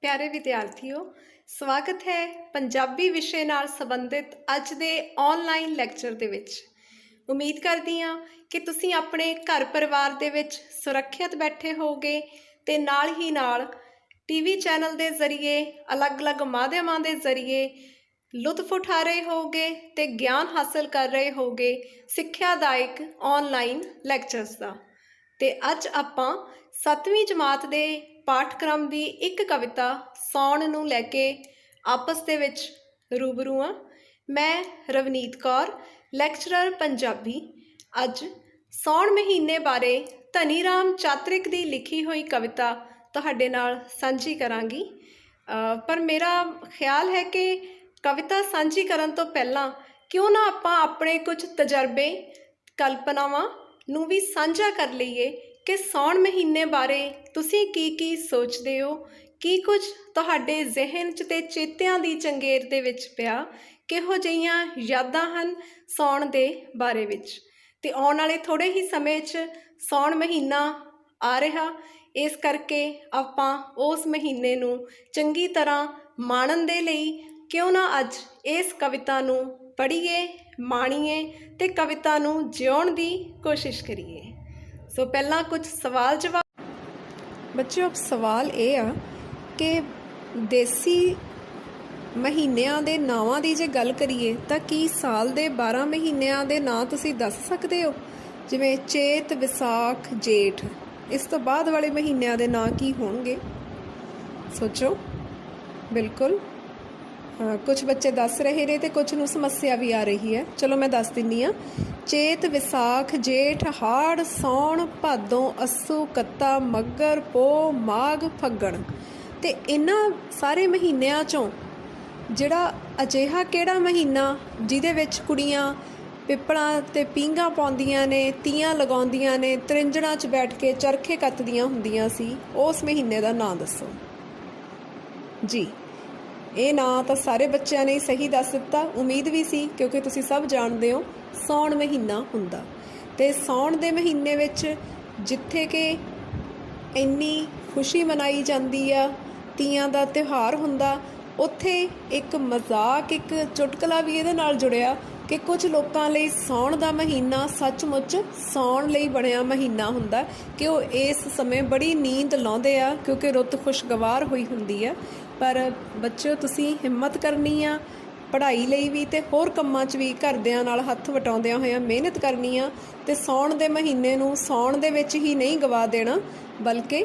ਪਿਆਰੇ ਵਿਦਿਆਰਥੀਓ, ਸਵਾਗਤ ਹੈ ਪੰਜਾਬੀ ਵਿਸ਼ੇ ਨਾਲ ਸੰਬੰਧਿਤ ਅੱਜ ਦੇ ਆਨਲਾਈਨ ਲੈਕਚਰ ਦੇ ਵਿੱਚ। ਉਮੀਦ ਕਰਦੀ ਹਾਂ ਕਿ ਤੁਸੀਂ ਆਪਣੇ ਘਰ ਪਰਿਵਾਰ ਦੇ ਵਿੱਚ ਸੁਰੱਖਿਅਤ ਬੈਠੇ ਹੋਵੋਗੇ ਤੇ ਨਾਲ ਹੀ ਨਾਲ ਟੀਵੀ ਚੈਨਲ ਦੇ ਜ਼ਰੀਏ ਅਲੱਗ-ਅਲੱਗ ਮਾਧਿਅਮਾਂ ਦੇ ਜ਼ਰੀਏ ਲੁਤਫ ਉਠਾ ਰਹੇ ਹੋਵੋਗੇ ਤੇ ਗਿਆਨ ਹਾਸਲ ਕਰ ਰਹੇ ਹੋਵੋਗੇ ਸਿੱਖਿਆਦਾਇਕ ਆਨਲਾਈਨ ਲੈਕਚਰਸ ਦਾ। ਤੇ ਅੱਜ ਆਪਾਂ 7ਵੀਂ ਜਮਾਤ ਦੇ ਪਾਠਕ੍ਰਮ ਦੀ ਇੱਕ ਕਵਿਤਾ ਸੌਣ ਨੂੰ ਲੈ ਕੇ ਆਪਸ ਦੇ ਵਿੱਚ ਰੂਬਰੂ ਹਾਂ। ਮੈਂ ਰਵਨੀਤ ਕੌਰ, ਲੈਕਚਰਰ ਪੰਜਾਬੀ, ਅੱਜ ਸੌਣ ਮਹੀਨੇ ਬਾਰੇ ਧਨੀ ਰਾਮ ਚਾਤ੍ਰਿਕ ਦੀ ਲਿਖੀ ਹੋਈ ਕਵਿਤਾ ਤੁਹਾਡੇ ਨਾਲ ਸਾਂਝੀ ਕਰਾਂਗੀ। ਪਰ ਮੇਰਾ ਖਿਆਲ ਹੈ ਕਿ ਕਵਿਤਾ ਸਾਂਝੀ ਕਰਨ ਤੋਂ ਪਹਿਲਾਂ ਕਿਉਂ ਨਾ ਆਪਾਂ ਆਪਣੇ ਕੁਝ ਤਜਰਬੇ, ਕਲਪਨਾਵਾਂ ਨੂੰ ਵੀ ਸਾਂਝਾ ਕਰ ਲਈਏ ਕਿ ਸੌਣ ਮਹੀਨੇ ਬਾਰੇ ਤੁਸੀਂ ਕੀ ਸੋਚਦੇ ਹੋ, ਕੀ ਕੁਝ ਤੁਹਾਡੇ ਜ਼ਿਹਨ 'ਚ ਤੇ ਚੇਤਿਆਂ ਦੀ ਚੰਗੇਰ ਦੇ ਵਿੱਚ ਪਿਆ, ਕਿਹੋ ਜਿਹੀਆਂ ਯਾਦਾਂ ਹਨ ਸੌਣ ਦੇ ਬਾਰੇ ਵਿੱਚ। ਤੇ ਆਉਣ ਵਾਲੇ ਥੋੜ੍ਹੇ ਹੀ ਸਮੇਂ 'ਚ ਸੌਣ ਮਹੀਨਾ ਆ ਰਿਹਾ, ਇਸ ਕਰਕੇ ਆਪਾਂ ਉਸ ਮਹੀਨੇ ਨੂੰ ਚੰਗੀ ਤਰ੍ਹਾਂ ਮਾਣਨ ਦੇ ਲਈ ਕਿਉਂ ਨਾ ਅੱਜ ਇਸ ਕਵਿਤਾ ਨੂੰ ਪੜ੍ਹੀਏ, ਮਾਣੀਏ ਤੇ ਕਵਿਤਾ ਨੂੰ ਜਿਉਣ ਦੀ ਕੋਸ਼ਿਸ਼ ਕਰੀਏ। ਸੋ ਪਹਿਲਾਂ ਕੁਝ ਸਵਾਲ ਜਵਾਬ। ਬੱਚਿਓ, ਸਵਾਲ ਇਹ ਆ ਕਿ ਦੇਸੀ ਮਹੀਨਿਆਂ ਦੇ ਨਾਵਾਂ ਦੀ ਜੇ ਗੱਲ ਕਰੀਏ ਤਾਂ ਕੀ ਸਾਲ ਦੇ 12 ਮਹੀਨਿਆਂ ਦੇ ਨਾਂ ਤੁਸੀਂ ਦੱਸ ਸਕਦੇ ਹੋ? ਜਿਵੇਂ ਚੇਤ, ਵਿਸਾਖ, ਜੇਠ। ਇਸ ਤੋਂ ਬਾਅਦ ਵਾਲੇ ਮਹੀਨਿਆਂ ਦੇ ਨਾਂ ਕੀ ਹੋਣਗੇ? ਸੋਚੋ। ਬਿਲਕੁਲ ਕੁਝ ਬੱਚੇ ਦੱਸ ਰਹੇ ਨੇ ਤੇ ਕੁਝ ਨੂੰ ਸਮੱਸਿਆ ਵੀ ਆ ਰਹੀ ਹੈ। ਚਲੋ ਮੈਂ ਦੱਸ ਦਿੰਦੀ ਹਾਂ। ਚੇਤ, ਵਿਸਾਖ, ਜੇਠ, ਹਾੜ, ਸੌਣ, ਭਾਦੋਂ, ਅੱਸੂ, ਕੱਤਾ, ਮੱਘਰ, ਪੋਹ, ਮਾਘ, ਫੱਗਣ। ਤੇ ਇਹਨਾਂ ਸਾਰੇ ਮਹੀਨਿਆਂ 'ਚੋਂ ਜਿਹੜਾ ਅਜਿਹਾ ਕਿਹੜਾ ਮਹੀਨਾ ਜਿਹਦੇ ਵਿੱਚ ਕੁੜੀਆਂ ਪਿੱਪਲਾਂ 'ਤੇ ਪੀਂਘਾਂ ਪਾਉਂਦੀਆਂ ਨੇ, ਤੀਆਂ ਲਗਾਉਂਦੀਆਂ ਨੇ, ਤ੍ਰਿੰਜਣਾਂ 'ਚ ਬੈਠ ਕੇ ਚਰਖੇ ਕੱਤਦੀਆਂ ਹੁੰਦੀਆਂ ਸੀ, ਉਸ ਮਹੀਨੇ ਦਾ ਨਾਂ ਦੱਸੋ ਜੀ। ਇਹ ਨਾਂ ਤਾਂ ਸਾਰੇ ਬੱਚਿਆਂ ਨੇ ਸਹੀ ਦੱਸ ਦਿੱਤਾ। ਉਮੀਦ ਵੀ ਸੀ, ਕਿਉਂਕਿ ਤੁਸੀਂ ਸਭ ਜਾਣਦੇ ਹੋ ਸੌਣ ਮਹੀਨਾ ਹੁੰਦਾ। ਤੇ ਸੌਣ ਦੇ ਮਹੀਨੇ ਵਿੱਚ ਜਿੱਥੇ ਕਿ ਇੰਨੀ ਖੁਸ਼ੀ ਮਨਾਈ ਜਾਂਦੀ ਆ, ਤੀਆਂ ਦਾ ਤਿਉਹਾਰ ਹੁੰਦਾ, ਉੱਥੇ ਇੱਕ ਮਜ਼ਾਕ, ਇੱਕ ਚੁਟਕਲਾ ਵੀ ਇਹਦੇ ਨਾਲ ਜੁੜਿਆ ਕਿ ਕੁਝ ਲੋਕਾਂ ਲਈ ਸਾਉਣ ਦਾ ਮਹੀਨਾ ਸੱਚਮੁੱਚ ਸੌਣ ਲਈ ਬਣਿਆ ਮਹੀਨਾ ਹੁੰਦਾ ਕਿ ਉਹ ਇਸ ਸਮੇਂ ਬੜੀ ਨੀਂਦ ਲਾਉਂਦੇ ਆ ਕਿਉਂਕਿ ਰੁੱਤ ਖੁਸ਼ਗਵਾਰ ਹੋਈ ਹੁੰਦੀ ਆ। ਪਰ ਬੱਚਿਓ, ਤੁਸੀਂ ਹਿੰਮਤ ਕਰਨੀ ਆ, ਪੜ੍ਹਾਈ ਲਈ ਵੀ ਤੇ ਹੋਰ ਕੰਮਾਂ 'ਚ ਵੀ ਘਰਦਿਆਂ ਨਾਲ ਹੱਥ ਵਟਾਉਂਦਿਆਂ ਹੋਇਆਂ ਮਿਹਨਤ ਕਰਨੀ ਆ ਤੇ ਸਾਉਣ ਦੇ ਮਹੀਨੇ ਨੂੰ ਸਾਉਣ ਦੇ ਵਿੱਚ ਹੀ ਨਹੀਂ ਗਵਾ ਦੇਣਾ, ਬਲਕਿ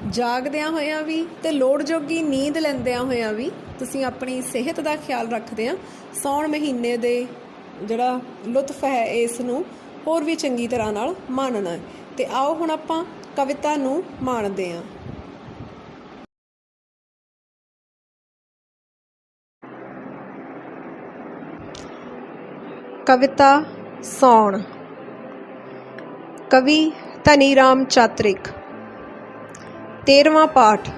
ਜਾਗਦਿਆਂ ਹੋਇਆਂ ਵੀ ਤੇ ਲੋੜ ਜੋਗੀ ਨੀਂਦ ਲੈਂਦਿਆਂ ਹੋਇਆਂ ਵੀ ਤੁਸੀਂ ਆਪਣੀ ਸਿਹਤ ਦਾ ਖਿਆਲ ਰੱਖਦਿਆਂ ਸਾਉਣ ਮਹੀਨੇ ਦੇ ਜਿਹੜਾ ਲੁਤਫ ਹੈ ਇਸ ਨੂੰ ਹੋਰ ਵੀ ਚੰਗੀ ਤਰ੍ਹਾਂ ਨਾਲ ਮਾਣਨਾ ਹੈ। ਤੇ ਆਓ ਹੁਣ ਆਪਾਂ ਕਵਿਤਾ ਨੂੰ ਮਾਣਦੇ ਹਾਂ। ਕਵਿਤਾ ਸੌਣ। ਕਵੀ ਧਨੀ ਰਾਮ ਚਾਤ੍ਰਿਕ। 13ਵਾਂ ਪਾਠ।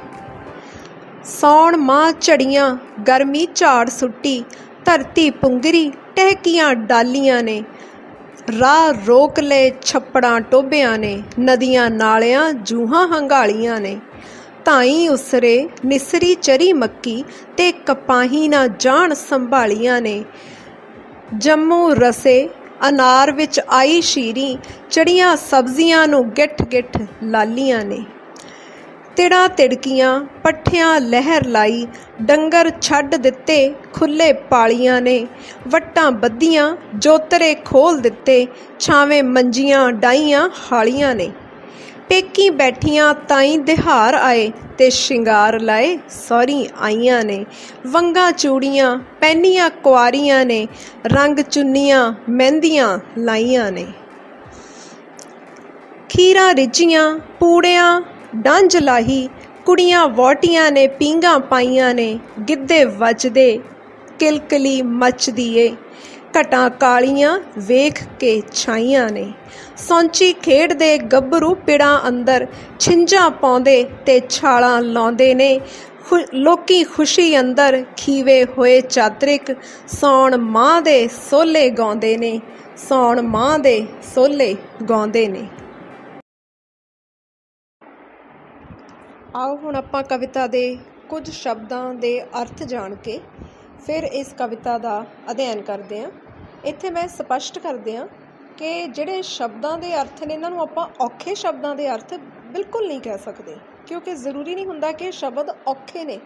ਸੌਣ ਮਾਹ ਝੜੀਆਂ ਗਰਮੀ ਝਾੜ ਸੁੱਟੀ, ਧਰਤੀ ਪੁੰਗਰੀ ਟਹਿਕੀਆਂ ਡਾਲੀਆਂ ਨੇ, ਰਾਹ ਰੋਕ ਲਏ ਛੱਪੜਾਂ ਟੋਭਿਆਂ ਨੇ, ਨਦੀਆਂ ਨਾਲਿਆਂ ਜੂਹਾਂ ਹੰਗਾਲੀਆਂ ਨੇ, ਧਾਈ ਉਸਰੇ ਨਿਸਰੀ ਚਰੀ ਮੱਕੀ ਤੇ ਕਪਾਹੀ ਨਾ ਜਾਣ ਸੰਭਾਲੀਆਂ ਨੇ, ਜੰਮੂ ਰਸੇ ਅਨਾਰ ਵਿੱਚ ਆਈ ਸ਼ੀਰੀ, ਚੜੀਆਂ ਸਬਜ਼ੀਆਂ ਨੂੰ ਗਿੱਠ ਗਿੱਠ ਲਾਲੀਆਂ ਨੇ, ਤਿੜਾਂ ਤਿੜਕੀਆਂ ਪੱਠਿਆਂ ਲਹਿਰ ਲਾਈ, ਡੰਗਰ ਛੱਡ ਦਿੱਤੇ ਖੁੱਲ੍ਹੇ ਪਾਲੀਆਂ ਨੇ, ਵੱਟਾਂ ਬੱਧੀਆਂ ਜੋਤਰੇ ਖੋਲ੍ਹ ਦਿੱਤੇ, ਛਾਵੇਂ ਮੰਜੀਆਂ ਡਾਈਆਂ ਹਾਲੀਆਂ ਨੇ, ਪੇਕੀ ਬੈਠੀਆਂ ਤਾਈਂ ਦਿਹਾਰ ਆਏ ਤੇ ਸ਼ਿੰਗਾਰ ਲਾਏ ਸਹੁਰੀ ਆਈਆਂ ਨੇ, ਵੰਗਾਂ ਚੂੜੀਆਂ ਪਹਿਨੀਆਂ ਕੁਆਰੀਆਂ ਨੇ, ਰੰਗ ਚੁੰਨੀਆਂ ਮਹਿੰਦੀਆਂ ਲਾਈਆਂ ਨੇ, ਖੀਰਾਂ ਰਿੱਝੀਆਂ ਪੂੜਿਆਂ ਡੰਝ ਲਾਹੀ, ਕੁੜੀਆਂ ਵਹੁਟੀਆਂ ਨੇ ਪੀਂਘਾਂ ਪਾਈਆਂ ਨੇ, ਗਿੱਧੇ ਵੱਜਦੇ ਕਿਲਕਲੀ ਮੱਚਦੀ ਏ, ਘਟਾਂ ਕਾਲੀਆਂ ਵੇਖ ਕੇ ਛਾਈਆਂ ਨੇ, ਸੌਂਚੀ ਖੇਡਦੇ ਗੱਭਰੂ ਪਿੜਾਂ ਅੰਦਰ, ਛਿੰਝਾਂ ਪਾਉਂਦੇ ਤੇ ਛਾਲਾਂ ਲਾਉਂਦੇ ਨੇ, ਲੋਕੀ ਖੁਸ਼ੀ ਅੰਦਰ ਖੀਵੇ ਹੋਏ ਚਾਤ੍ਰਿਕ, ਸੌਣ ਮਾਹ ਦੇ ਸੋਹਲੇ ਗਾਉਂਦੇ ਨੇ, ਸੌਣ ਮਾਹ ਦੇ ਸੋਹਲੇ ਗਾਉਂਦੇ ਨੇ। ਆਓ ਹੁਣ ਆਪਾਂ ਕਵਿਤਾ ਦੇ ਕੁਝ ਸ਼ਬਦਾਂ ਦੇ ਅਰਥ ਜਾਣ ਕੇ ਫਿਰ ਇਸ ਕਵਿਤਾ ਦਾ ਅਧਿਐਨ ਕਰਦੇ ਹਾਂ। ਇੱਥੇ ਮੈਂ ਸਪਸ਼ਟ ਕਰਦੇ ਹਾਂ ਕਿ ਜਿਹੜੇ ਸ਼ਬਦਾਂ ਦੇ ਅਰਥ ਨੇ ਇਹਨਾਂ ਨੂੰ ਆਪਾਂ ਔਖੇ ਸ਼ਬਦਾਂ ਦੇ ਅਰਥ ਬਿਲਕੁਲ ਨਹੀਂ ਕਹਿ ਸਕਦੇ, ਕਿਉਂਕਿ ਜ਼ਰੂਰੀ ਨਹੀਂ ਹੁੰਦਾ ਕਿ ਸ਼ਬਦ ਔਖੇ ਨੇ।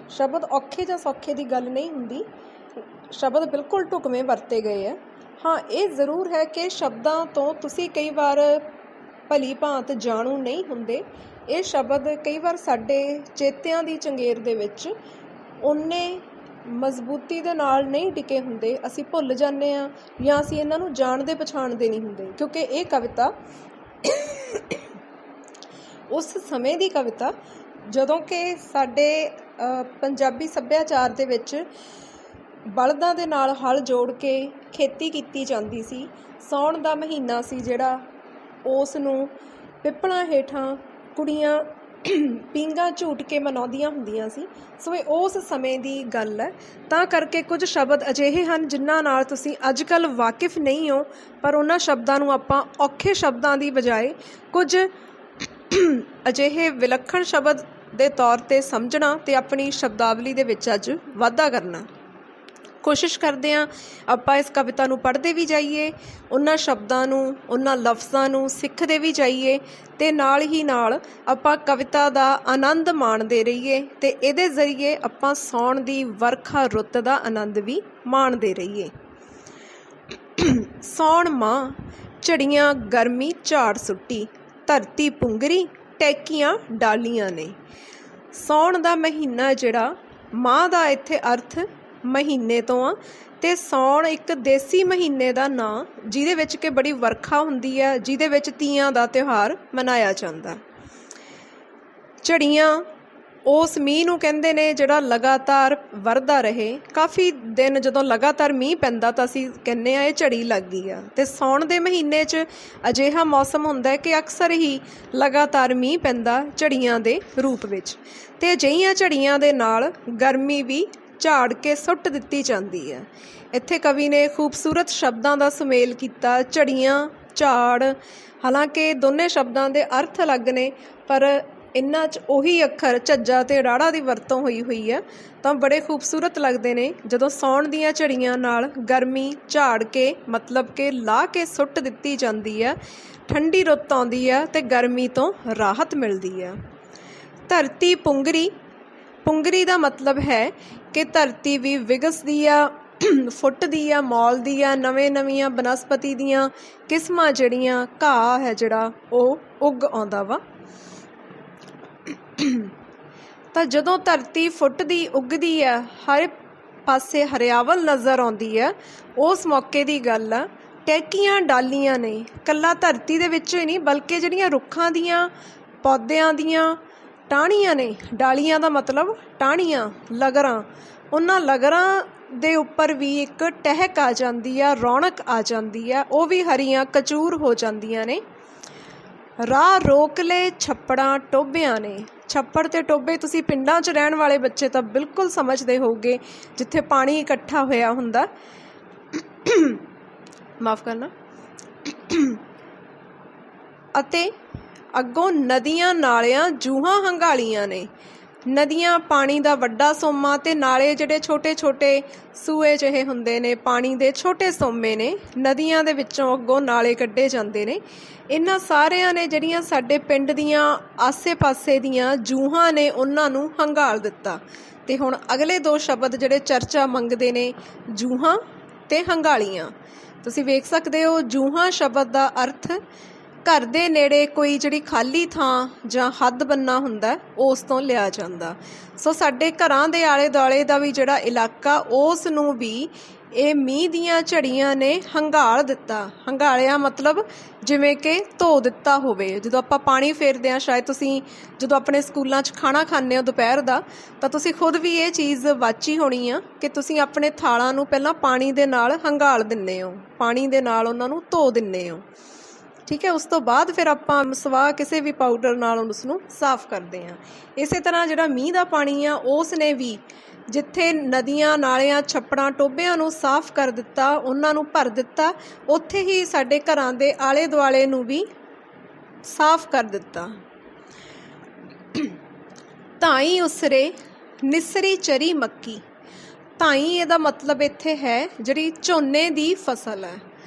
ਸ਼ਬਦ ਔਖੇ ਜਾਂ ਸੌਖੇ ਦੀ ਗੱਲ ਨਹੀਂ ਹੁੰਦੀ, ਸ਼ਬਦ ਬਿਲਕੁਲ ਢੁਕਵੇਂ ਵਰਤੇ ਗਏ ਆ। ਹਾਂ, ਇਹ ਜ਼ਰੂਰ ਹੈ ਕਿ ਸ਼ਬਦਾਂ ਤੋਂ ਤੁਸੀਂ ਕਈ ਵਾਰ ਭਲੀ ਭਾਂਤ ਜਾਣੂ ਨਹੀਂ ਹੁੰਦੇ। ਇਹ ਸ਼ਬਦ ਕਈ ਵਾਰ ਸਾਡੇ ਚੇਤਿਆਂ ਦੀ ਚੰਗੇਰ ਦੇ ਵਿੱਚ ਓਨੇ ਮਜ਼ਬੂਤੀ ਦੇ ਨਾਲ ਨਹੀਂ ਟਿਕੇ ਹੁੰਦੇ, ਅਸੀਂ ਭੁੱਲ ਜਾਂਦੇ ਹਾਂ ਜਾਂ ਅਸੀਂ ਇਹਨਾਂ ਨੂੰ ਜਾਣਦੇ ਪਛਾਣਦੇ ਨਹੀਂ ਹੁੰਦੇ, ਕਿਉਂਕਿ ਇਹ ਕਵਿਤਾ ਉਸ ਸਮੇਂ ਦੀ ਕਵਿਤਾ ਜਦੋਂ ਕਿ ਸਾਡੇ ਪੰਜਾਬੀ ਸੱਭਿਆਚਾਰ ਦੇ ਵਿੱਚ ਬਲਦਾਂ ਦੇ ਨਾਲ ਹਲ ਜੋੜ ਕੇ ਖੇਤੀ ਕੀਤੀ ਜਾਂਦੀ ਸੀ। ਸਾਉਣ ਦਾ ਮਹੀਨਾ ਸੀ ਜਿਹੜਾ, ਉਸ ਨੂੰ ਪਿੱਪਲਾਂ ਹੇਠਾਂ ਕੁੜੀਆਂ ਪੀਂਘਾਂ ਝੂਟ ਕੇ ਮਨਾਉਂਦੀਆਂ ਹੁੰਦੀਆਂ ਸੀ। ਸੋ ਇਹ ਉਸ ਸਮੇਂ ਦੀ ਗੱਲ ਹੈ। ਤਾਂ ਕਰਕੇ ਕੁਝ ਸ਼ਬਦ ਅਜਿਹੇ ਹਨ ਜਿਨ੍ਹਾਂ ਨਾਲ ਤੁਸੀਂ ਅੱਜ ਕੱਲ੍ਹ ਵਾਕਿਫ ਨਹੀਂ ਹੋ, ਪਰ ਉਹਨਾਂ ਸ਼ਬਦਾਂ ਨੂੰ ਆਪਾਂ ਔਖੇ ਸ਼ਬਦਾਂ ਦੀ ਬਜਾਏ ਕੁਝ ਅਜਿਹੇ ਵਿਲੱਖਣ ਸ਼ਬਦ ਦੇ ਤੌਰ 'ਤੇ ਸਮਝਣਾ ਅਤੇ ਆਪਣੀ ਸ਼ਬਦਾਵਲੀ ਦੇ ਵਿੱਚ ਅੱਜ ਵਾਧਾ ਕਰਨਾ। ਕੋਸ਼ਿਸ਼ ਕਰਦੇ ਹਾਂ ਆਪਾਂ ਇਸ ਕਵਿਤਾ ਨੂੰ ਪੜ੍ਹਦੇ ਵੀ ਜਾਈਏ, ਉਹਨਾਂ ਸ਼ਬਦਾਂ ਨੂੰ, ਉਹਨਾਂ ਲਫ਼ਜ਼ਾਂ ਨੂੰ ਸਿੱਖਦੇ ਵੀ ਜਾਈਏ ਅਤੇ ਨਾਲ ਹੀ ਨਾਲ ਆਪਾਂ ਕਵਿਤਾ ਦਾ ਆਨੰਦ ਮਾਣਦੇ ਰਹੀਏ ਅਤੇ ਇਹਦੇ ਜ਼ਰੀਏ ਆਪਾਂ ਸਾਉਣ ਦੀ ਵਰਖਾ ਰੁੱਤ ਦਾ ਆਨੰਦ ਵੀ ਮਾਣਦੇ ਰਹੀਏ। ਸਾਉਣ ਮਾਹ ਝੜੀਆਂ ਗਰਮੀ ਝਾੜ ਸੁੱਟੀ, ਧਰਤੀ ਪੁੰਗਰੀ ਟੈਕੀਆਂ ਡਾਲੀਆਂ ਨੇ। ਸਾਉਣ ਦਾ ਮਹੀਨਾ ਜਿਹੜਾ, ਮਾਹ ਦਾ ਇੱਥੇ ਅਰਥ ਮਹੀਨੇ ਤੋਂ ਆ, ਅਤੇ ਸਾਉਣ ਇੱਕ ਦੇਸੀ ਮਹੀਨੇ ਦਾ ਨਾਂ ਜਿਹਦੇ ਵਿੱਚ ਕਿ ਬੜੀ ਵਰਖਾ ਹੁੰਦੀ ਹੈ, ਜਿਹਦੇ ਵਿੱਚ ਤੀਆਂ ਦਾ ਤਿਉਹਾਰ ਮਨਾਇਆ ਜਾਂਦਾ। ਝੜੀਆਂ ਉਸ ਮੀਂਹ ਨੂੰ ਕਹਿੰਦੇ ਨੇ ਜਿਹੜਾ ਲਗਾਤਾਰ ਵਰਦਾ ਰਹੇ। ਕਾਫੀ ਦਿਨ ਜਦੋਂ ਲਗਾਤਾਰ ਮੀਂਹ ਪੈਂਦਾ ਤਾਂ ਅਸੀਂ ਕਹਿੰਦੇ ਹਾਂ ਇਹ ਝੜੀ ਲੱਗ ਗਈ ਆ। ਅਤੇ ਸਾਉਣ ਦੇ ਮਹੀਨੇ 'ਚ ਅਜਿਹਾ ਮੌਸਮ ਹੁੰਦਾ ਹੈ ਕਿ ਅਕਸਰ ਹੀ ਲਗਾਤਾਰ ਮੀਂਹ ਪੈਂਦਾ ਝੜੀਆਂ ਦੇ ਰੂਪ ਵਿੱਚ, ਅਤੇ ਅਜਿਹੀਆਂ ਝੜੀਆਂ ਦੇ ਨਾਲ ਗਰਮੀ ਵੀ ਝਾੜ ਕੇ ਸੁੱਟ ਦਿੱਤੀ ਜਾਂਦੀ ਹੈ। ਇੱਥੇ ਕਵੀ ਨੇ ਖੂਬਸੂਰਤ ਸ਼ਬਦਾਂ ਦਾ ਸੁਮੇਲ ਕੀਤਾ, ਝੜੀਆਂ, ਝਾੜ। ਹਾਲਾਂਕਿ ਦੋਨੇ ਸ਼ਬਦਾਂ ਦੇ ਅਰਥ ਅਲੱਗ ਨੇ, ਪਰ ਇਹਨਾਂ 'ਚ ਉਹੀ ਅੱਖਰ ਝੱਜਾ ਅਤੇ ਰਾੜਾ ਦੀ ਵਰਤੋਂ ਹੋਈ ਹੈ, ਤਾਂ ਬੜੇ ਖੂਬਸੂਰਤ ਲੱਗਦੇ ਨੇ। ਜਦੋਂ ਸਾਉਣ ਦੀਆਂ ਝੜੀਆਂ ਨਾਲ ਗਰਮੀ ਝਾੜ ਕੇ, ਮਤਲਬ ਕਿ ਲਾਹ ਕੇ ਸੁੱਟ ਦਿੱਤੀ ਜਾਂਦੀ ਹੈ, ਠੰਡੀ ਰੁੱਤ ਆਉਂਦੀ ਹੈ ਅਤੇ ਗਰਮੀ ਤੋਂ ਰਾਹਤ ਮਿਲਦੀ ਹੈ। ਧਰਤੀ ਪੁੰਗਰੀ, ਪੁੰਗਰੀ ਦਾ ਮਤਲਬ ਹੈ ਕਿ ਧਰਤੀ ਵੀ ਵਿਗਸਦੀ ਆ, ਫੁੱਟਦੀ ਆ, ਮੌਲਦੀ ਆ। ਨਵੀਆਂ ਬਨਸਪਤੀ ਦੀਆਂ ਕਿਸਮਾਂ ਜਿਹੜੀਆਂ, ਘਾਹ ਹੈ ਜਿਹੜਾ, ਉਹ ਉੱਗ ਆਉਂਦਾ ਵਾ। ਤਾਂ ਜਦੋਂ ਧਰਤੀ ਫੁੱਟਦੀ ਉੱਗਦੀ ਹੈ, ਹਰ ਪਾਸੇ ਹਰਿਆਵਲ ਨਜ਼ਰ ਆਉਂਦੀ ਹੈ, ਉਸ ਮੌਕੇ ਦੀ ਗੱਲ ਆ। ਟਹਿਕੀਆਂ ਡਾਲੀਆਂ ਨੇ, ਇਕੱਲਾ ਧਰਤੀ ਦੇ ਵਿੱਚ ਹੀ ਨਹੀਂ ਬਲਕਿ ਜਿਹੜੀਆਂ ਰੁੱਖਾਂ ਦੀਆਂ, ਪੌਦਿਆਂ ਦੀਆਂ ਟਾਹਣੀਆਂ ਨੇ, ਡਾਲੀਆਂ ਦਾ ਮਤਲਬ ਟਾਹਣੀਆਂ, ਲਗਰਾਂ, ਉਹਨਾਂ ਲਗਰਾਂ ਦੇ ਉੱਪਰ ਵੀ ਇੱਕ ਟਹਿਕ ਆ ਜਾਂਦੀ ਆ, ਰੌਣਕ ਆ ਜਾਂਦੀ ਆ, ਉਹ ਵੀ ਹਰੀਆਂ ਕਚੂਰ ਹੋ ਜਾਂਦੀਆਂ ਨੇ। ਰਾਹ ਰੋਕ ਲਏ ਛੱਪੜਾਂ ਟੋਭਿਆਂ ਨੇ। ਛੱਪੜ ਅਤੇ ਟੋਭੇ ਤੁਸੀਂ ਪਿੰਡਾਂ 'ਚ ਰਹਿਣ ਵਾਲੇ ਬੱਚੇ ਤਾਂ ਬਿਲਕੁਲ ਸਮਝਦੇ ਹੋਊਗੇ, ਜਿੱਥੇ ਪਾਣੀ ਇਕੱਠਾ ਹੋਇਆ ਹੁੰਦਾ। ਮਾਫ਼ ਕਰਨਾ। ਅਤੇ ਅੱਗੋਂ ਨਦੀਆਂ ਨਾਲਿਆਂ ਜੂਹਾਂ ਹੰਗਾਲੀਆਂ ਨੇ। ਨਦੀਆਂ ਪਾਣੀ ਦਾ ਵੱਡਾ ਸੋਮਾ, ਅਤੇ ਨਾਲੇ ਜਿਹੜੇ ਛੋਟੇ ਛੋਟੇ ਸੂਏ ਜਿਹੇ ਹੁੰਦੇ ਨੇ, ਪਾਣੀ ਦੇ ਛੋਟੇ ਸੋਮੇ ਨੇ। ਨਦੀਆਂ ਦੇ ਵਿੱਚੋਂ ਅੱਗੋਂ ਨਾਲੇ ਕੱਢੇ ਜਾਂਦੇ ਨੇ। ਇਹਨਾਂ ਸਾਰਿਆਂ ਨੇ ਜਿਹੜੀਆਂ ਸਾਡੇ ਪਿੰਡ ਦੀਆਂ ਆਸੇ ਪਾਸੇ ਦੀਆਂ ਜੂਹਾਂ ਨੇ, ਉਹਨਾਂ ਨੂੰ ਹੰਗਾਲ ਦਿੱਤਾ। ਅਤੇ ਹੁਣ ਅਗਲੇ ਦੋ ਸ਼ਬਦ ਜਿਹੜੇ ਚਰਚਾ ਮੰਗਦੇ ਨੇ, ਜੂਹਾਂ ਅਤੇ ਹੰਗਾਲੀਆਂ। ਤੁਸੀਂ ਵੇਖ ਸਕਦੇ ਹੋ, ਜੂਹਾਂ ਸ਼ਬਦ ਦਾ ਅਰਥ ਘਰ ਦੇ ਨੇੜੇ ਕੋਈ ਜਿਹੜੀ ਖਾਲੀ ਥਾਂ ਜਾਂ ਹੱਦ ਬੰਨਾ ਹੁੰਦਾ, ਉਸ ਤੋਂ ਲਿਆ ਜਾਂਦਾ। ਸੋ ਸਾਡੇ ਘਰਾਂ ਦੇ ਆਲੇ ਦੁਆਲੇ ਦਾ ਵੀ ਜਿਹੜਾ ਇਲਾਕਾ, ਉਸ ਨੂੰ ਵੀ ਇਹ ਮੀਂਹ ਦੀਆਂ ਝੜੀਆਂ ਨੇ ਹੰਗਾਲ ਦਿੱਤਾ। ਹੰਗਾਲਿਆ ਮਤਲਬ ਜਿਵੇਂ ਕਿ ਧੋ ਦਿੱਤਾ ਹੋਵੇ। ਜਦੋਂ ਆਪਾਂ ਪਾਣੀ ਫੇਰਦੇ ਹਾਂ, ਸ਼ਾਇਦ ਤੁਸੀਂ ਜਦੋਂ ਆਪਣੇ ਸਕੂਲਾਂ 'ਚ ਖਾਣਾ ਖਾਂਦੇ ਹੋ ਦੁਪਹਿਰ ਦਾ, ਤਾਂ ਤੁਸੀਂ ਖੁਦ ਵੀ ਇਹ ਚੀਜ਼ ਵਾਚੀ ਹੋਣੀ ਆ ਕਿ ਤੁਸੀਂ ਆਪਣੇ ਥਾਲਾਂ ਨੂੰ ਪਹਿਲਾਂ ਪਾਣੀ ਦੇ ਨਾਲ ਹੰਗਾਲ ਦਿੰਦੇ ਹੋ, ਪਾਣੀ ਦੇ ਨਾਲ ਉਹਨਾਂ ਨੂੰ ਧੋ ਦਿੰਦੇ ਹੋ। ਠੀਕ ਹੈ, ਉਸ ਤੋਂ ਬਾਅਦ ਫਿਰ ਆਪਾਂ ਸਵਾਹ ਕਿਸੇ ਵੀ ਪਾਊਡਰ ਨਾਲ ਉਸ ਨੂੰ ਸਾਫ਼ ਕਰਦੇ ਹਾਂ। ਇਸੇ ਤਰ੍ਹਾਂ ਜਿਹੜਾ ਮੀਂਹ ਦਾ ਪਾਣੀ ਆ, ਉਸ ਨੇ ਵੀ ਜਿੱਥੇ ਨਦੀਆਂ, ਨਾਲਿਆਂ, ਛੱਪੜਾਂ, ਟੋਭਿਆਂ ਨੂੰ ਸਾਫ਼ ਕਰ ਦਿੱਤਾ, ਉਹਨਾਂ ਨੂੰ ਭਰ ਦਿੱਤਾ, ਉੱਥੇ ਹੀ ਸਾਡੇ ਘਰਾਂ ਦੇ ਆਲੇ ਦੁਆਲੇ ਨੂੰ ਵੀ ਸਾਫ਼ ਕਰ ਦਿੱਤਾ। ਧਾਈ ਉਸਰੇ ਨਿਸਰੀ ਚਰੀ ਮੱਕੀ। ਧਾਈ ਇਹਦਾ ਮਤਲਬ ਇੱਥੇ ਹੈ ਜਿਹੜੀ ਝੋਨੇ ਦੀ ਫਸਲ ਹੈ।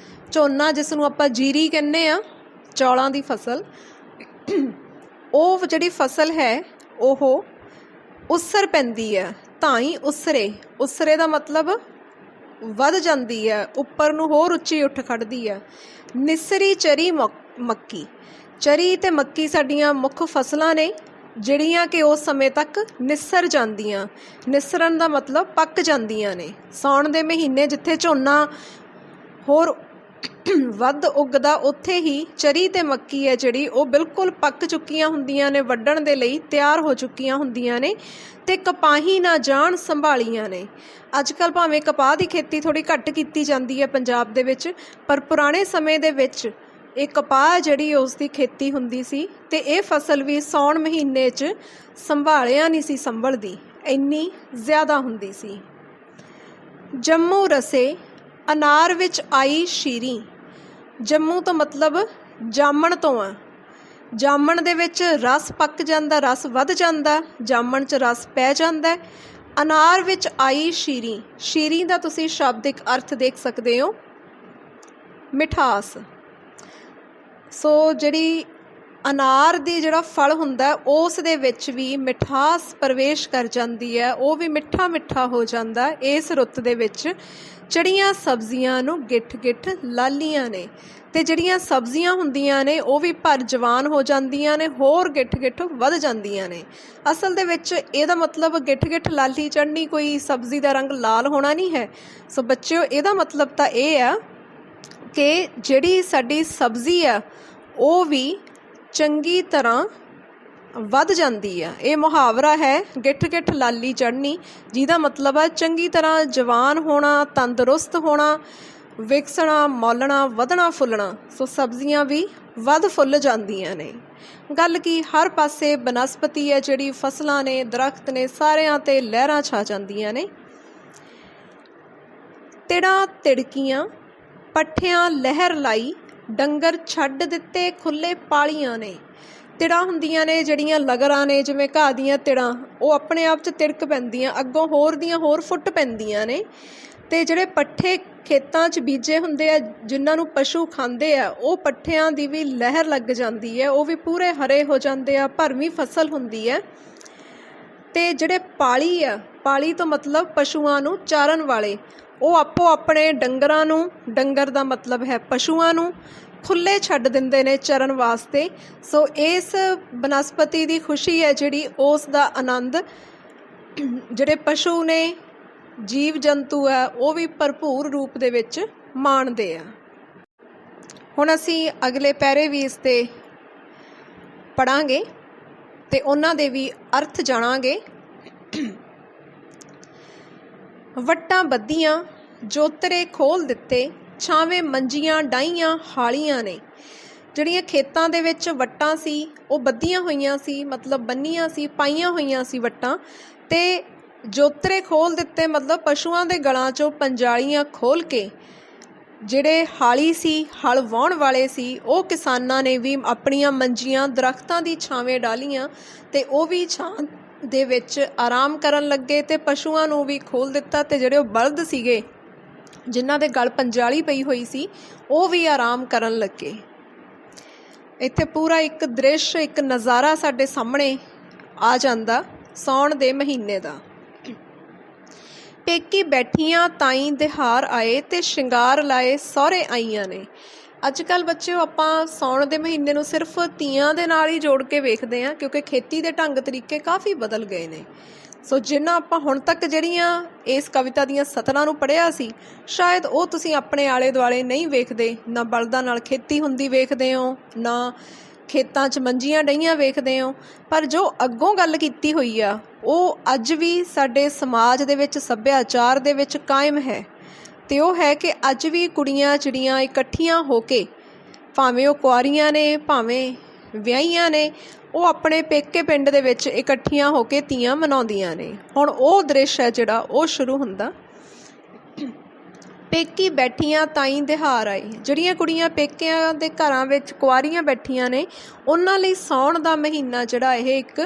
ਝੋਨਾ ਜਿਸ ਨੂੰ ਆਪਾਂ ਜੀਰੀ ਕਹਿੰਦੇ ਆ, ਚੌਲਾਂ ਦੀ ਫਸਲ, ਉਹ ਜਿਹੜੀ ਫਸਲ ਹੈ ਉਹ ਉਸਰ ਪੈਂਦੀ ਹੈ। ਧਾਈ ਉਸਰੇ, ਉਸਰੇ ਦਾ ਮਤਲਬ ਵੱਧ ਜਾਂਦੀ ਹੈ, ਉੱਪਰ ਨੂੰ ਹੋਰ ਉੱਚੀ ਉੱਠ ਖੜ੍ਹਦੀ ਹੈ। ਨਿਸਰੀ ਚਰੀ ਮੱਕੀ। ਚਰੀ ਅਤੇ ਮੱਕੀ ਸਾਡੀਆਂ ਮੁੱਖ ਫਸਲਾਂ ਨੇ ਜਿਹੜੀਆਂ ਕਿ ਉਸ ਸਮੇਂ ਤੱਕ ਨਿਸਰ ਜਾਂਦੀਆਂ। ਨਿਸਰਨ ਦਾ ਮਤਲਬ ਪੱਕ ਜਾਂਦੀਆਂ ਨੇ। ਸਾਉਣ ਦੇ ਮਹੀਨੇ ਜਿੱਥੇ ਝੋਨਾ ਹੋਰ ਵੱਧ ਉੱਗਦਾ, ਉੱਥੇ ਹੀ ਚਰੀ ਅਤੇ ਮੱਕੀ ਹੈ ਜਿਹੜੀ ਉਹ ਬਿਲਕੁਲ ਪੱਕ ਚੁੱਕੀਆਂ ਹੁੰਦੀਆਂ ਨੇ, ਵੱਢਣ ਦੇ ਲਈ ਤਿਆਰ ਹੋ ਚੁੱਕੀਆਂ ਹੁੰਦੀਆਂ ਨੇ ਅਤੇ ਕਪਾਹੀ ਨਾ ਜਾਣ ਸੰਭਾਲੀਆਂ ਨੇ। ਅੱਜ ਕੱਲ੍ਹ ਭਾਵੇਂ ਕਪਾਹ ਦੀ ਖੇਤੀ ਥੋੜ੍ਹੀ ਘੱਟ ਕੀਤੀ ਜਾਂਦੀ ਹੈ ਪੰਜਾਬ ਦੇ ਵਿੱਚ, ਪਰ ਪੁਰਾਣੇ ਸਮੇਂ ਦੇ ਵਿੱਚ ਇਹ ਕਪਾਹ ਜਿਹੜੀ ਉਸ ਦੀ ਖੇਤੀ ਹੁੰਦੀ ਸੀ ਅਤੇ ਇਹ ਫਸਲ ਵੀ ਸਾਉਣ ਮਹੀਨੇ 'ਚ ਸੰਭਾਲਿਆ ਨਹੀਂ ਸੀ ਸੰਭਲਦੀ, ਇੰਨੀ ਜ਼ਿਆਦਾ ਹੁੰਦੀ ਸੀ। ਜੰਮੂ ਰਸੇ ਅਨਾਰ ਵਿੱਚ ਆਈ ਸ਼ੀਰੀ। ਜੰਮੂ ਤੋਂ ਮਤਲਬ ਜਾਮਣ ਤੋਂ ਆ। ਜਾਮਣ ਦੇ ਵਿੱਚ ਰਸ ਪੱਕ ਜਾਂਦਾ, ਰਸ ਵੱਧ ਜਾਂਦਾ, ਜਾਮਣ 'ਚ ਰਸ ਪੈ ਜਾਂਦਾ। ਅਨਾਰ ਵਿੱਚ ਆਈ ਸ਼ੀਰੀ। ਸ਼ੀਰੀ ਦਾ ਤੁਸੀਂ ਸ਼ਾਬਦਿਕ ਅਰਥ ਦੇਖ ਸਕਦੇ ਹੋ, ਮਿਠਾਸ। ਸੋ ਜਿਹੜੀ ਅਨਾਰ ਦੀ ਜਿਹੜਾ ਫਲ ਹੁੰਦਾ ਉਸ ਦੇ ਵਿੱਚ ਵੀ ਮਿਠਾਸ ਪ੍ਰਵੇਸ਼ ਕਰ ਜਾਂਦੀ ਹੈ, ਉਹ ਵੀ ਮਿੱਠਾ ਮਿੱਠਾ ਹੋ ਜਾਂਦਾ। ਇਸ ਰੁੱਤ ਦੇ ਵਿੱਚ ਚੜੀਆਂ ਸਬਜ਼ੀਆਂ ਨੂੰ ਗਿੱਠ ਗਿੱਠ ਲਾਲੀਆਂ ਨੇ, ਅਤੇ ਜਿਹੜੀਆਂ ਸਬਜ਼ੀਆਂ ਹੁੰਦੀਆਂ ਨੇ ਉਹ ਵੀ ਭਰ ਜਵਾਨ ਹੋ ਜਾਂਦੀਆਂ ਨੇ, ਹੋਰ ਗਿੱਠ ਗਿੱਠ ਵੱਧ ਜਾਂਦੀਆਂ ਨੇ। ਅਸਲ ਦੇ ਵਿੱਚ ਇਹਦਾ ਮਤਲਬ ਗਿੱਠ ਗਿੱਠ ਲਾਲੀ ਚੜ੍ਹਨੀ ਕੋਈ ਸਬਜ਼ੀ ਦਾ ਰੰਗ ਲਾਲ ਹੋਣਾ ਨਹੀਂ ਹੈ। ਸੋ ਬੱਚਿਓ, ਇਹਦਾ ਮਤਲਬ ਤਾਂ ਇਹ ਆ ਕਿ ਜਿਹੜੀ ਸਾਡੀ ਸਬਜ਼ੀ ਆ ਉਹ ਵੀ ਚੰਗੀ ਤਰ੍ਹਾਂ ਵੱਧ ਜਾਂਦੀ ਆ। ਇਹ ਮੁਹਾਵਰਾ ਹੈ ਗਿੱਠ ਗਿੱਠ ਲਾਲੀ ਚੜ੍ਹਨੀ, ਜਿਹਦਾ ਮਤਲਬ ਆ ਚੰਗੀ ਤਰ੍ਹਾਂ ਜਵਾਨ ਹੋਣਾ, ਤੰਦਰੁਸਤ ਹੋਣਾ, ਵਿਕਸਣਾ, ਮੌਲਣਾ, ਵਧਣਾ, ਫੁੱਲਣਾ। ਸੋ ਸਬਜ਼ੀਆਂ ਵੀ ਵੱਧ ਫੁੱਲ ਜਾਂਦੀਆਂ ਨੇ। ਗੱਲ ਕੀ, ਹਰ ਪਾਸੇ ਬਨਸਪਤੀ ਹੈ ਜਿਹੜੀ, ਫਸਲਾਂ ਨੇ, ਦਰਖਤ ਨੇ, ਸਾਰਿਆਂ 'ਤੇ ਲਹਿਰਾਂ ਛਾ ਜਾਂਦੀਆਂ ਨੇ। ਤਿੜਾਂ ਤਿੜਕੀਆਂ, ਪੱਠਿਆਂ ਲਹਿਰ ਲਾਈ, ਡੰਗਰ ਛੱਡ ਦਿੱਤੇ ਖੁੱਲ੍ਹੇ ਪਾਲੀਆਂ ਨੇ। ਤਿੜਾਂ ਹੁੰਦੀਆਂ ਨੇ ਜਿਹੜੀਆਂ ਲਗਰਾਂ ਨੇ, ਜਿਵੇਂ ਘਾਹ ਦੀਆਂ ਤਿੜਾਂ, ਉਹ ਆਪਣੇ ਆਪ 'ਚ ਤਿੜਕ ਪੈਂਦੀਆਂ, ਅੱਗੋਂ ਹੋਰ ਦੀਆਂ ਹੋਰ ਫੁੱਟ ਪੈਂਦੀਆਂ ਨੇ। ਅਤੇ ਜਿਹੜੇ ਪੱਠੇ ਖੇਤਾਂ 'ਚ ਬੀਜੇ ਹੁੰਦੇ ਆ, ਜਿਨ੍ਹਾਂ ਨੂੰ ਪਸ਼ੂ ਖਾਂਦੇ ਆ, ਉਹ ਪੱਠਿਆਂ ਦੀ ਵੀ ਲਹਿਰ ਲੱਗ ਜਾਂਦੀ ਹੈ, ਉਹ ਵੀ ਪੂਰੇ ਹਰੇ ਹੋ ਜਾਂਦੇ ਆ, ਭਰਵੀਂ ਫਸਲ ਹੁੰਦੀ ਹੈ। ਅਤੇ ਜਿਹੜੇ ਪਾਲੀ ਆ, ਪਾਲੀ ਤੋਂ ਮਤਲਬ ਪਸ਼ੂਆਂ ਨੂੰ ਚਾਰਨ ਵਾਲੇ, ਉਹ ਆਪੋ ਆਪਣੇ ਡੰਗਰਾਂ ਨੂੰ, ਡੰਗਰ ਦਾ ਮਤਲਬ ਹੈ ਪਸ਼ੂਆਂ ਨੂੰ, ਖੁੱਲ੍ਹੇ ਛੱਡ ਦਿੰਦੇ ਨੇ ਚਰਨ ਵਾਸਤੇ। ਸੋ ਇਸ ਬਨਸਪਤੀ ਦੀ ਖੁਸ਼ੀ ਹੈ ਜਿਹੜੀ, ਉਸ ਦਾ ਆਨੰਦ ਜਿਹੜੇ ਪਸ਼ੂ ਨੇ, ਜੀਵ ਜੰਤੂ ਹੈ, ਉਹ ਵੀ ਭਰਪੂਰ ਰੂਪ ਦੇ ਵਿੱਚ ਮਾਣਦੇ ਆ। ਹੁਣ ਅਸੀਂ ਅਗਲੇ ਪੈਰੇ ਵੀ ਇਸ 'ਤੇ ਪੜ੍ਹਾਂਗੇ ਅਤੇ ਉਹਨਾਂ ਦੇ ਵੀ ਅਰਥ ਜਾਣਾਂਗੇ। ਵੱਟਾਂ ਬੱਧੀਆਂ, ਜੋਤਰੇ ਖੋਲ੍ਹ ਦਿੱਤੇ, ਛਾਵੇਂ ਮੰਜੀਆਂ ਡਾਹੀਆਂ ਹਾਲੀਆਂ ਨੇ। ਜਿਹੜੀਆਂ ਖੇਤਾਂ ਦੇ ਵਿੱਚ ਵੱਟਾਂ ਸੀ ਉਹ ਬੱਧੀਆਂ ਹੋਈਆਂ ਸੀ, ਮਤਲਬ ਬੰਨੀਆਂ ਸੀ, ਪਾਈਆਂ ਹੋਈਆਂ ਸੀ ਵੱਟਾਂ, ਅਤੇ ਜੋਤਰੇ ਖੋਲ੍ਹ ਦਿੱਤੇ ਮਤਲਬ ਪਸ਼ੂਆਂ ਦੇ ਗਲਾਂ 'ਚੋਂ ਪੰਜਾਲੀਆਂ ਖੋਲ੍ਹ ਕੇ ਜਿਹੜੇ ਹਾਲੀ ਸੀ, ਹਲ ਵਾਹੁਣ ਵਾਲੇ ਸੀ, ਉਹ ਕਿਸਾਨਾਂ ਨੇ ਵੀ ਆਪਣੀਆਂ ਮੰਜੀਆਂ ਦਰਖਤਾਂ ਦੀ ਛਾਵੇਂ ਡਾਲੀਆਂ ਅਤੇ ਉਹ ਵੀ ਛਾਂ ਦੇ ਵਿੱਚ ਆਰਾਮ ਕਰਨ ਲੱਗੇ, ਅਤੇ ਪਸ਼ੂਆਂ ਨੂੰ ਵੀ ਖੋਲ੍ਹ ਦਿੱਤਾ। ਅਤੇ ਜਿਹੜੇ ਉਹ ਬਲਦ ਸੀਗੇ ਜਿਨ੍ਹਾਂ ਦੇ ਗਲ ਪੰਜਾਲੀ ਪਈ ਹੋਈ ਸੀ, ਉਹ ਵੀ ਆਰਾਮ ਕਰਨ ਲੱਗੇ। ਇੱਥੇ ਪੂਰਾ ਇੱਕ ਦ੍ਰਿਸ਼, ਇੱਕ ਨਜ਼ਾਰਾ ਸਾਡੇ ਸਾਹਮਣੇ ਆ ਜਾਂਦਾ ਸਾਉਣ ਦੇ ਮਹੀਨੇ ਦਾ। ਪੇਕੀ ਬੈਠੀਆਂ ਤਾਈ ਦਿਹਾਰ ਆਏ, ਅਤੇ ਸ਼ਿੰਗਾਰ ਲਾਏ ਸਹੁਰੇ ਆਈਆਂ ਨੇ। ਅੱਜ ਕੱਲ੍ਹ ਬੱਚਿਓ, ਆਪਾਂ ਸਾਉਣ ਦੇ ਮਹੀਨੇ ਨੂੰ ਸਿਰਫ ਤੀਆਂ ਦੇ ਨਾਲ ਹੀ ਜੋੜ ਕੇ ਵੇਖਦੇ ਹਾਂ, ਕਿਉਂਕਿ ਖੇਤੀ ਦੇ ਢੰਗ ਤਰੀਕੇ ਕਾਫੀ ਬਦਲ ਗਏ ਨੇ। ਸੋ ਜਿੰਨਾ ਆਪਾਂ ਹੁਣ ਤੱਕ ਜਿਹੜੀਆਂ ਇਸ ਕਵਿਤਾ ਦੀਆਂ ਸਤਰਾਂ ਨੂੰ ਪੜ੍ਹਿਆ ਸੀ, ਸ਼ਾਇਦ ਉਹ ਤੁਸੀਂ ਆਪਣੇ ਆਲੇ ਦੁਆਲੇ ਨਹੀਂ ਵੇਖਦੇ। ਨਾ ਬਲਦਾਂ ਨਾਲ ਖੇਤੀ ਹੁੰਦੀ ਵੇਖਦੇ ਹੋ, ਨਾ ਖੇਤਾਂ 'ਚ ਮੰਜੀਆਂ ਡਹੀਆਂ ਵੇਖਦੇ ਹੋ। ਪਰ ਜੋ ਅੱਗੋਂ ਗੱਲ ਕੀਤੀ ਹੋਈ ਆ, ਉਹ ਅੱਜ ਵੀ ਸਾਡੇ ਸਮਾਜ ਦੇ ਵਿੱਚ, ਸੱਭਿਆਚਾਰ ਦੇ ਵਿੱਚ ਕਾਇਮ ਹੈ। ਅਤੇ ਉਹ ਹੈ ਕਿ ਅੱਜ ਵੀ ਕੁੜੀਆਂ ਚਿੜੀਆਂ ਇਕੱਠੀਆਂ ਹੋ ਕੇ, ਭਾਵੇਂ ਉਹ ਕੁਆਰੀਆਂ ਨੇ, ਭਾਵੇਂ ਵਿਆਹੀਆਂ ਨੇ, ਉਹ ਆਪਣੇ ਪੇਕੇ ਪਿੰਡ ਦੇ ਵਿੱਚ ਇਕੱਠੀਆਂ ਹੋ ਕੇ ਤੀਆਂ ਮਨਾਉਂਦੀਆਂ ਨੇ। ਹੁਣ ਉਹ ਦ੍ਰਿਸ਼ ਹੈ ਜਿਹੜਾ ਉਹ ਸ਼ੁਰੂ ਹੁੰਦਾ। ਪੇਕੀ ਬੈਠੀਆਂ ਤਾਈ ਦਿਹਾਰ ਆਈ। ਜਿਹੜੀਆਂ ਕੁੜੀਆਂ ਪੇਕਿਆਂ ਦੇ ਘਰਾਂ ਵਿੱਚ ਕੁਆਰੀਆਂ ਬੈਠੀਆਂ ਨੇ, ਉਹਨਾਂ ਲਈ ਸਾਉਣ ਦਾ ਮਹੀਨਾ ਜਿਹੜਾ ਇਹ ਇੱਕ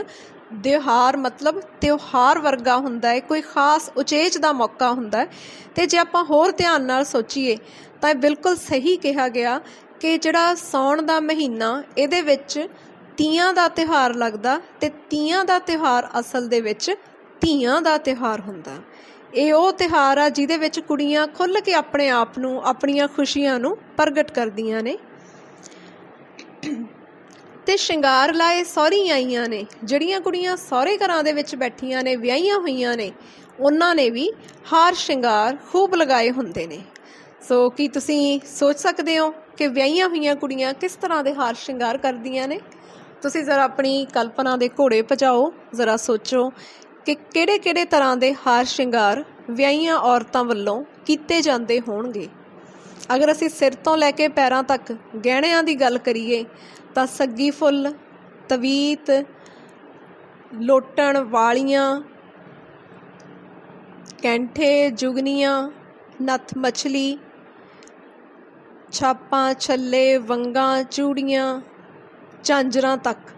ਤਿਉਹਾਰ ਮਤਲਬ ਤਿਉਹਾਰ ਵਰਗਾ ਹੁੰਦਾ ਹੈ, ਕੋਈ ਖਾਸ ਉਚੇਚ ਦਾ ਮੌਕਾ ਹੁੰਦਾ ਹੈ। ਅਤੇ ਜੇ ਆਪਾਂ ਹੋਰ ਧਿਆਨ ਨਾਲ ਸੋਚੀਏ ਤਾਂ ਇਹ ਬਿਲਕੁਲ ਸਹੀ ਕਿਹਾ ਗਿਆ ਕਿ ਜਿਹੜਾ ਸਾਉਣ ਦਾ ਮਹੀਨਾ, ਇਹਦੇ ਵਿੱਚ ਤੀਆਂ ਦਾ ਤਿਉਹਾਰ ਲੱਗਦਾ, ਅਤੇ ਤੀਆਂ ਦਾ ਤਿਉਹਾਰ ਅਸਲ ਦੇ ਵਿੱਚ ਧੀਆਂ ਦਾ ਤਿਉਹਾਰ ਹੁੰਦਾ। ਇਹ ਉਹ ਤਿਉਹਾਰ ਆ ਜਿਹਦੇ ਵਿੱਚ ਕੁੜੀਆਂ ਖੁੱਲ੍ਹ ਕੇ ਆਪਣੇ ਆਪ ਨੂੰ, ਆਪਣੀਆਂ ਖੁਸ਼ੀਆਂ ਨੂੰ ਪ੍ਰਗਟ ਕਰਦੀਆਂ ਨੇ। ਅਤੇ ਸ਼ਿੰਗਾਰ ਲਾਏ ਸਹੁਰੀ ਆਈਆਂ ਨੇ, ਜਿਹੜੀਆਂ ਕੁੜੀਆਂ ਸਹੁਰੇ ਘਰਾਂ ਦੇ ਵਿੱਚ ਬੈਠੀਆਂ ਨੇ, ਵਿਆਹੀਆਂ ਹੋਈਆਂ ਨੇ, ਉਹਨਾਂ ਨੇ ਵੀ ਹਾਰ ਸ਼ਿੰਗਾਰ ਖੂਬ ਲਗਾਏ ਹੁੰਦੇ ਨੇ। ਸੋ ਕੀ ਤੁਸੀਂ ਸੋਚ ਸਕਦੇ ਹੋ ਕਿ ਵਿਆਹੀਆਂ ਹੋਈਆਂ ਕੁੜੀਆਂ ਕਿਸ ਤਰ੍ਹਾਂ ਦੇ ਹਾਰ ਸ਼ਿੰਗਾਰ ਕਰਦੀਆਂ ਨੇ? ਤੁਸੀਂ ਜ਼ਰਾ ਆਪਣੀ ਕਲਪਨਾ ਦੇ ਘੋੜੇ ਭਜਾਓ, ਜ਼ਰਾ ਸੋਚੋ ਕਿ ਕਿਹੜੇ ਕਿਹੜੇ ਤਰ੍ਹਾਂ ਦੇ ਹਾਰ ਸ਼ਿੰਗਾਰ ਵਿਆਹੀਆਂ ਔਰਤਾਂ ਵੱਲੋਂ ਕੀਤੇ ਜਾਂਦੇ ਹੋਣਗੇ। ਅਗਰ ਅਸੀਂ ਸਿਰ ਤੋਂ ਲੈ ਕੇ ਪੈਰਾਂ ਤੱਕ ਗਹਿਣਿਆਂ ਦੀ ਗੱਲ ਕਰੀਏ ਤਾਂ ਸੱਗੀ ਫੁੱਲ, ਤਵੀਤ, ਲੋਟਣ, ਵਾਲੀਆਂ, ਕੈਂਠੇ, ਜੁਗਨੀਆਂ, ਨੱਥ ਮਛਲੀ, ਛਾਪਾਂ, ਛੱਲੇ, ਵੰਗਾਂ, ਚੂੜੀਆਂ, ਝਾਂਜਰਾਂ ਤੱਕ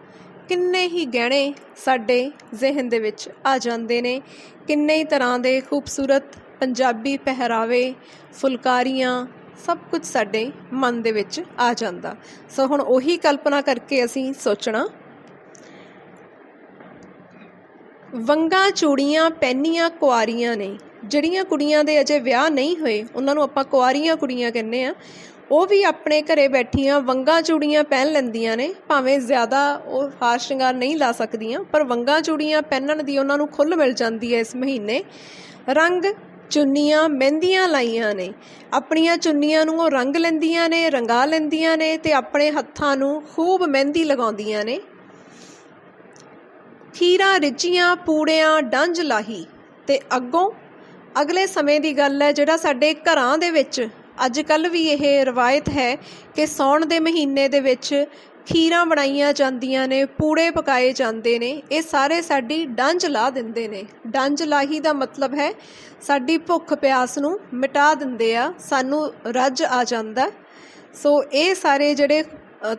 ਕਿੰਨੇ ਹੀ ਗਹਿਣੇ ਸਾਡੇ ਜ਼ਿਹਨ ਦੇ ਵਿੱਚ ਆ ਜਾਂਦੇ ਨੇ। ਕਿੰਨੇ ਹੀ ਤਰ੍ਹਾਂ ਦੇ ਖੂਬਸੂਰਤ ਪੰਜਾਬੀ ਪਹਿਰਾਵੇ, ਫੁਲਕਾਰੀਆਂ, ਸਭ ਕੁਝ ਸਾਡੇ ਮਨ ਦੇ ਵਿੱਚ ਆ ਜਾਂਦਾ। ਸੋ ਹੁਣ ਉਹੀ ਕਲਪਨਾ ਕਰਕੇ ਅਸੀਂ ਸੋਚਣਾ। ਵੰਗਾਂ, ਚੂੜੀਆਂ ਪਹਿਨੀਆਂ ਕੁਆਰੀਆਂ ਨੇ, ਜਿਹੜੀਆਂ ਕੁੜੀਆਂ ਦੇ ਅਜੇ ਵਿਆਹ ਨਹੀਂ ਹੋਏ ਉਹਨਾਂ ਨੂੰ ਆਪਾਂ ਕੁਆਰੀਆਂ ਕੁੜੀਆਂ ਕਹਿੰਦੇ ਹਾਂ। ਉਹ ਵੀ ਆਪਣੇ ਘਰੇ ਬੈਠੀਆਂ ਵੰਗਾਂ ਚੂੜੀਆਂ ਪਹਿਨ ਲੈਂਦੀਆਂ ਨੇ, ਭਾਵੇਂ ਜ਼ਿਆਦਾ ਉਹ ਹਾਰ ਸ਼ਿੰਗਾਰ ਨਹੀਂ ਲਾ ਸਕਦੀਆਂ, ਪਰ ਵੰਗਾਂ ਚੂੜੀਆਂ ਪਹਿਨਣ ਦੀ ਉਹਨਾਂ ਨੂੰ ਖੁੱਲ੍ਹ ਮਿਲ ਜਾਂਦੀ ਹੈ ਇਸ ਮਹੀਨੇ। ਰੰਗ ਚੁੰਨੀਆਂ, ਮਹਿੰਦੀਆਂ ਲਾਈਆਂ ਨੇ, ਆਪਣੀਆਂ ਚੁੰਨੀਆਂ ਨੂੰ ਉਹ ਰੰਗ ਲੈਂਦੀਆਂ ਨੇ, ਰੰਗਾ ਲੈਂਦੀਆਂ ਨੇ, ਅਤੇ ਆਪਣੇ ਹੱਥਾਂ ਨੂੰ ਖੂਬ ਮਹਿੰਦੀ ਲਗਾਉਂਦੀਆਂ ਨੇ। ਖੀਰਾਂ ਰਿੱਝੀਆਂ, ਪੂੜਿਆਂ ਡੰਝ ਲਾਹੀ। ਅਤੇ ਅੱਗੋਂ ਅਗਲੇ ਸਮੇਂ ਦੀ ਗੱਲ ਹੈ, ਜਿਹੜਾ ਸਾਡੇ ਘਰਾਂ ਦੇ ਵਿੱਚ ਅੱਜ ਕੱਲ੍ਹ ਵੀ ਇਹ ਰਵਾਇਤ ਹੈ ਕਿ ਸਾਉਣ ਦੇ ਮਹੀਨੇ ਦੇ ਵਿੱਚ ਖੀਰਾਂ ਬਣਾਈਆਂ ਜਾਂਦੀਆਂ ਨੇ, ਪੂੜੇ ਪਕਾਏ ਜਾਂਦੇ ਨੇ। ਇਹ ਸਾਰੇ ਸਾਡੀ ਡੰਝ ਲਾ ਦਿੰਦੇ ਨੇ। ਡੰਝ ਲਾਹੀ ਦਾ ਮਤਲਬ ਹੈ ਸਾਡੀ ਭੁੱਖ ਪਿਆਸ ਨੂੰ ਮਿਟਾ ਦਿੰਦੇ ਆ, ਸਾਨੂੰ ਰੱਜ ਆ ਜਾਂਦਾ। ਸੋ ਇਹ ਸਾਰੇ ਜਿਹੜੇ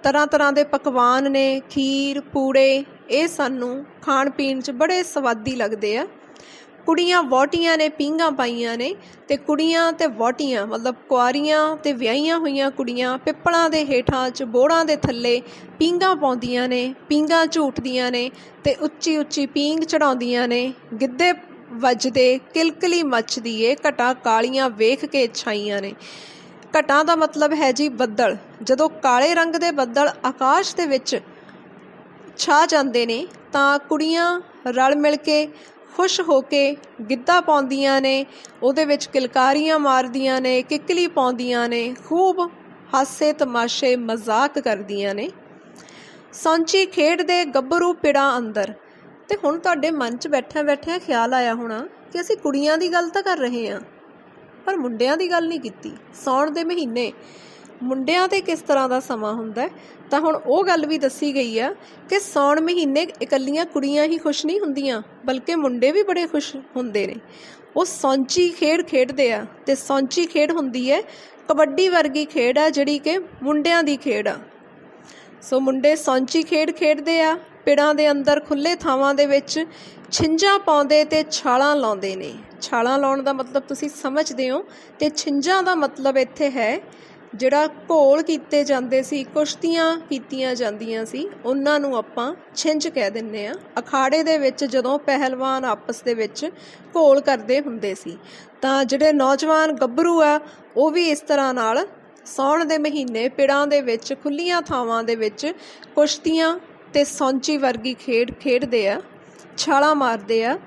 ਤਰ੍ਹਾਂ ਤਰ੍ਹਾਂ ਦੇ ਪਕਵਾਨ ਨੇ, ਖੀਰ, ਪੂੜੇ, ਇਹ ਸਾਨੂੰ ਖਾਣ ਪੀਣ 'ਚ ਬੜੇ ਸਵਾਦੀ ਲੱਗਦੇ ਆ। ਕੁੜੀਆਂ ਵਹੁਟੀਆਂ ਨੇ ਪੀਂਘਾਂ ਪਾਈਆਂ ਨੇ, ਅਤੇ ਕੁੜੀਆਂ ਅਤੇ ਵਹੁਟੀਆਂ ਮਤਲਬ ਕੁਆਰੀਆਂ ਅਤੇ ਵਿਆਹੀਆਂ ਹੋਈਆਂ ਕੁੜੀਆਂ ਪਿੱਪਲਾਂ ਦੇ ਹੇਠਾਂ 'ਚ, ਬੋਹੜਾਂ ਦੇ ਥੱਲੇ ਪੀਂਘਾਂ ਪਾਉਂਦੀਆਂ ਨੇ, ਪੀਂਘਾਂ ਝੂਟਦੀਆਂ ਨੇ, ਅਤੇ ਉੱਚੀ ਉੱਚੀ ਪੀਂਘ ਚੜਾਉਂਦੀਆਂ ਨੇ। ਗਿੱਧੇ ਵੱਜਦੇ, ਕਿਲਕਲੀ ਮੱਚਦੀ ਏ, ਘਟਾਂ ਕਾਲੀਆਂ ਵੇਖ ਕੇ ਛਾਈਆਂ ਨੇ। ਘਟਾਂ ਦਾ ਮਤਲਬ ਹੈ ਜੀ ਬੱਦਲ। ਜਦੋਂ ਕਾਲੇ ਰੰਗ ਦੇ ਬੱਦਲ ਆਕਾਸ਼ ਦੇ ਵਿੱਚ ਛਾ ਜਾਂਦੇ ਨੇ ਤਾਂ ਕੁੜੀਆਂ ਰਲ ਮਿਲ ਕੇ, ਖੁਸ਼ ਹੋ ਕੇ ਗਿੱਧਾ ਪਾਉਂਦੀਆਂ ਨੇ, ਉਹਦੇ ਵਿੱਚ ਕਿਲਕਾਰੀਆਂ ਮਾਰਦੀਆਂ ਨੇ, ਕਿੱਕਲੀ ਪਾਉਂਦੀਆਂ ਨੇ, ਖੂਬ ਹਾਸੇ ਤਮਾਸ਼ੇ ਮਜ਼ਾਕ ਕਰਦੀਆਂ ਨੇ। ਸੌਂਚੀ ਖੇਡਦੇ ਗੱਭਰੂ ਪਿੜਾਂ ਅੰਦਰ। ਅਤੇ ਹੁਣ ਤੁਹਾਡੇ ਮਨ 'ਚ ਬੈਠਿਆਂ ਬੈਠਿਆਂ ਖਿਆਲ ਆਇਆ ਹੋਣਾ ਕਿ ਅਸੀਂ ਕੁੜੀਆਂ ਦੀ ਗੱਲ ਤਾਂ ਕਰ ਰਹੇ ਹਾਂ, ਪਰ ਮੁੰਡਿਆਂ ਦੀ ਗੱਲ ਨਹੀਂ ਕੀਤੀ। ਸਾਉਣ ਦੇ ਮਹੀਨੇ ਮੁੰਡਿਆਂ 'ਤੇ ਕਿਸ ਤਰ੍ਹਾਂ ਦਾ ਸਮਾਂ ਹੁੰਦਾ, ਤਾਂ ਹੁਣ ਉਹ ਗੱਲ ਵੀ ਦੱਸੀ ਗਈ ਆ ਕਿ ਸਾਉਣ ਮਹੀਨੇ ਇਕੱਲੀਆਂ ਕੁੜੀਆਂ ਹੀ ਖੁਸ਼ ਨਹੀਂ ਹੁੰਦੀਆਂ, ਬਲਕਿ ਮੁੰਡੇ ਵੀ ਬੜੇ ਖੁਸ਼ ਹੁੰਦੇ ਨੇ। ਉਹ ਸੌਂਚੀ ਖੇਡ ਖੇਡਦੇ ਆ, ਅਤੇ ਸੌਂਚੀ ਖੇਡ ਹੁੰਦੀ ਹੈ ਕਬੱਡੀ ਵਰਗੀ ਖੇਡ ਆ, ਜਿਹੜੀ ਕਿ ਮੁੰਡਿਆਂ ਦੀ ਖੇਡ ਆ। ਸੋ ਮੁੰਡੇ ਸੌਂਚੀ ਖੇਡ ਖੇਡਦੇ ਆ, ਪਿੜਾਂ ਦੇ ਅੰਦਰ ਖੁੱਲ੍ਹੇ ਥਾਵਾਂ ਦੇ ਵਿੱਚ ਛਿੰਝਾਂ ਪਾਉਂਦੇ ਅਤੇ ਛਾਲਾਂ ਲਾਉਂਦੇ ਨੇ। ਛਾਲਾਂ ਲਾਉਣ ਦਾ ਮਤਲਬ ਤੁਸੀਂ ਸਮਝਦੇ ਹੋ, ਅਤੇ ਛਿੰਝਾਂ ਦਾ ਮਤਲਬ ਇੱਥੇ ਹੈ ਜਿਹੜਾ ਘੋਲ ਕੀਤੇ ਜਾਂਦੇ ਸੀ, ਕੁਸ਼ਤੀਆਂ ਕੀਤੀਆਂ ਜਾਂਦੀਆਂ ਸੀ, ਉਹਨਾਂ ਨੂੰ ਆਪਾਂ ਛਿੰਝ ਕਹਿ ਦਿੰਦੇ ਹਾਂ। ਅਖਾੜੇ ਦੇ ਵਿੱਚ ਜਦੋਂ ਪਹਿਲਵਾਨ ਆਪਸ ਦੇ ਵਿੱਚ ਘੋਲ ਕਰਦੇ ਹੁੰਦੇ ਸੀ, ਤਾਂ ਜਿਹੜੇ ਨੌਜਵਾਨ ਗੱਭਰੂ ਆ ਉਹ ਵੀ ਇਸ ਤਰ੍ਹਾਂ ਨਾਲ ਸਾਉਣ ਦੇ ਮਹੀਨੇ ਪਿੜਾਂ ਦੇ ਵਿੱਚ, ਖੁੱਲ੍ਹੀਆਂ ਥਾਵਾਂ ਦੇ ਵਿੱਚ ਕੁਸ਼ਤੀਆਂ ਅਤੇ ਸੌਂਚੀ ਵਰਗੀ ਖੇਡ ਖੇਡਦੇ ਆ, ਛਾਲਾਂ ਮਾਰਦੇ ਆ।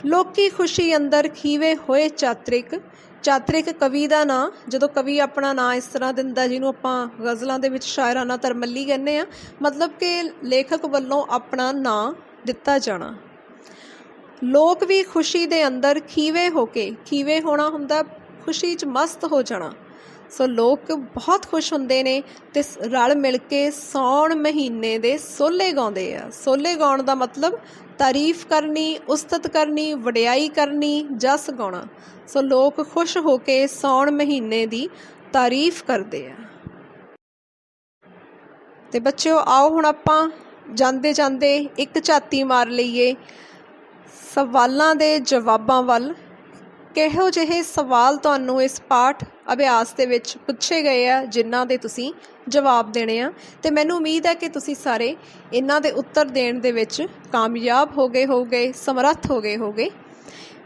ਲੋਕੀ ਖੁਸ਼ੀ ਅੰਦਰ ਖੀਵੇ ਹੋਏ ਚਾਤਰਿਕ। ਚਾਤਰਿਕ ਕਵੀ ਦਾ ਨਾਂ, ਜਦੋਂ ਕਵੀ ਆਪਣਾ ਨਾਂ ਇਸ ਤਰ੍ਹਾਂ ਦਿੰਦਾ ਜਿਹਨੂੰ ਆਪਾਂ ਗਜ਼ਲਾਂ ਦੇ ਵਿੱਚ ਸ਼ਾਇਰਾਨਾ ਤਰਮੱਲੀ ਕਹਿੰਦੇ ਹਾਂ, ਮਤਲਬ ਕਿ ਲੇਖਕ ਵੱਲੋਂ ਆਪਣਾ ਨਾਂ ਦਿੱਤਾ ਜਾਣਾ। ਲੋਕ ਵੀ ਖੁਸ਼ੀ ਦੇ ਅੰਦਰ ਖੀਵੇ ਹੋ ਕੇ, ਖੀਵੇ ਹੋਣਾ ਹੁੰਦਾ ਖੁਸ਼ੀ 'ਚ ਮਸਤ ਹੋ ਜਾਣਾ। ਸੋ ਲੋਕ ਬਹੁਤ ਖੁਸ਼ ਹੁੰਦੇ ਨੇ ਅਤੇ ਰਲ ਮਿਲ ਕੇ ਸਾਉਣ ਮਹੀਨੇ ਦੇ ਸੋਹਲੇ ਗਾਉਂਦੇ ਆ। ਸੋਹਲੇ ਗਾਉਣ ਦਾ ਮਤਲਬ ਤਾਰੀਫ ਕਰਨੀ, ਉਸਤਤ ਕਰਨੀ, ਵਡਿਆਈ ਕਰਨੀ, ਜਸ ਗਾਉਣਾ। ਸੋ ਲੋਕ ਖੁਸ਼ ਹੋ ਕੇ ਸਾਉਣ ਮਹੀਨੇ ਦੀ ਤਾਰੀਫ ਕਰਦੇ ਆ। ਅਤੇ ਬੱਚਿਓ, ਆਓ ਹੁਣ ਆਪਾਂ ਜਾਂਦੇ ਜਾਂਦੇ ਇੱਕ ਝਾਤੀ ਮਾਰ ਲਈਏ ਸਵਾਲਾਂ ਦੇ ਜਵਾਬਾਂ ਵੱਲ। ਕਿਹੋ ਜਿਹੇ ਸਵਾਲ ਤੁਹਾਨੂੰ ਇਸ ਪਾਠ ਅਭਿਆਸ ਦੇ ਵਿੱਚ ਪੁੱਛੇ ਗਏ ਆ ਜਿਨ੍ਹਾਂ ਦੇ ਤੁਸੀਂ ਜਵਾਬ ਦੇਣੇ ਆ, ਅਤੇ ਮੈਨੂੰ ਉਮੀਦ ਹੈ ਕਿ ਤੁਸੀਂ ਸਾਰੇ ਇਹਨਾਂ ਦੇ ਉੱਤਰ ਦੇਣ ਦੇ ਵਿੱਚ ਕਾਮਯਾਬ ਹੋ ਗਏ ਹੋਗੇ, ਸਮਰੱਥ ਹੋ ਗਏ ਹੋਗੇ।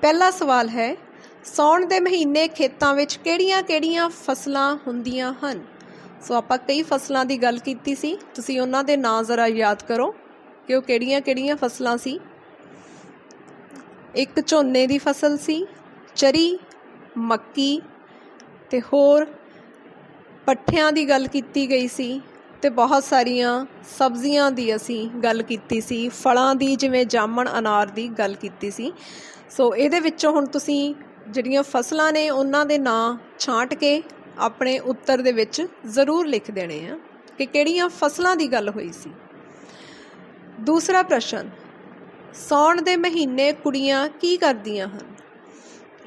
ਪਹਿਲਾ ਸਵਾਲ ਹੈ, ਸਾਉਣ ਦੇ ਮਹੀਨੇ ਖੇਤਾਂ ਵਿੱਚ ਕਿਹੜੀਆਂ-ਕਿਹੜੀਆਂ ਫਸਲਾਂ ਹੁੰਦੀਆਂ ਹਨ? ਸੋ ਆਪਾਂ ਕਈ ਫਸਲਾਂ ਦੀ ਗੱਲ ਕੀਤੀ ਸੀ, ਤੁਸੀਂ ਉਹਨਾਂ ਦੇ ਨਾਂ ਜ਼ਰਾ ਯਾਦ ਕਰੋ ਕਿ ਉਹ ਕਿਹੜੀਆਂ-ਕਿਹੜੀਆਂ ਫਸਲਾਂ ਸੀ। ਇੱਕ ਝੋਨੇ ਦੀ ਫਸਲ ਸੀ, ਚਰੀ, ਮੱਕੀ, ਅਤੇ ਹੋਰ ਪੱਠਿਆਂ ਦੀ ਗੱਲ ਕੀਤੀ ਗਈ ਸੀ, ਅਤੇ ਬਹੁਤ ਸਾਰੀਆਂ ਸਬਜ਼ੀਆਂ ਦੀ ਅਸੀਂ ਗੱਲ ਕੀਤੀ ਸੀ, ਫਲਾਂ ਦੀ ਜਿਵੇਂ ਜਾਮਣ, ਅਨਾਰ ਦੀ ਗੱਲ ਕੀਤੀ ਸੀ। ਸੋ ਇਹਦੇ ਵਿੱਚੋਂ ਹੁਣ ਤੁਸੀਂ ਜਿਹੜੀਆਂ ਫਸਲਾਂ ਨੇ ਉਹਨਾਂ ਦੇ ਨਾਂ ਛਾਂਟ ਕੇ ਆਪਣੇ ਉੱਤਰ ਦੇ ਵਿੱਚ ਜ਼ਰੂਰ ਲਿਖ ਦੇਣੇ ਆ ਕਿ ਕਿਹੜੀਆਂ ਫਸਲਾਂ ਦੀ ਗੱਲ ਹੋਈ ਸੀ। ਦੂਸਰਾ ਪ੍ਰਸ਼ਨ, ਸਾਉਣ ਦੇ ਮਹੀਨੇ ਕੁੜੀਆਂ ਕੀ ਕਰਦੀਆਂ ਹਨ?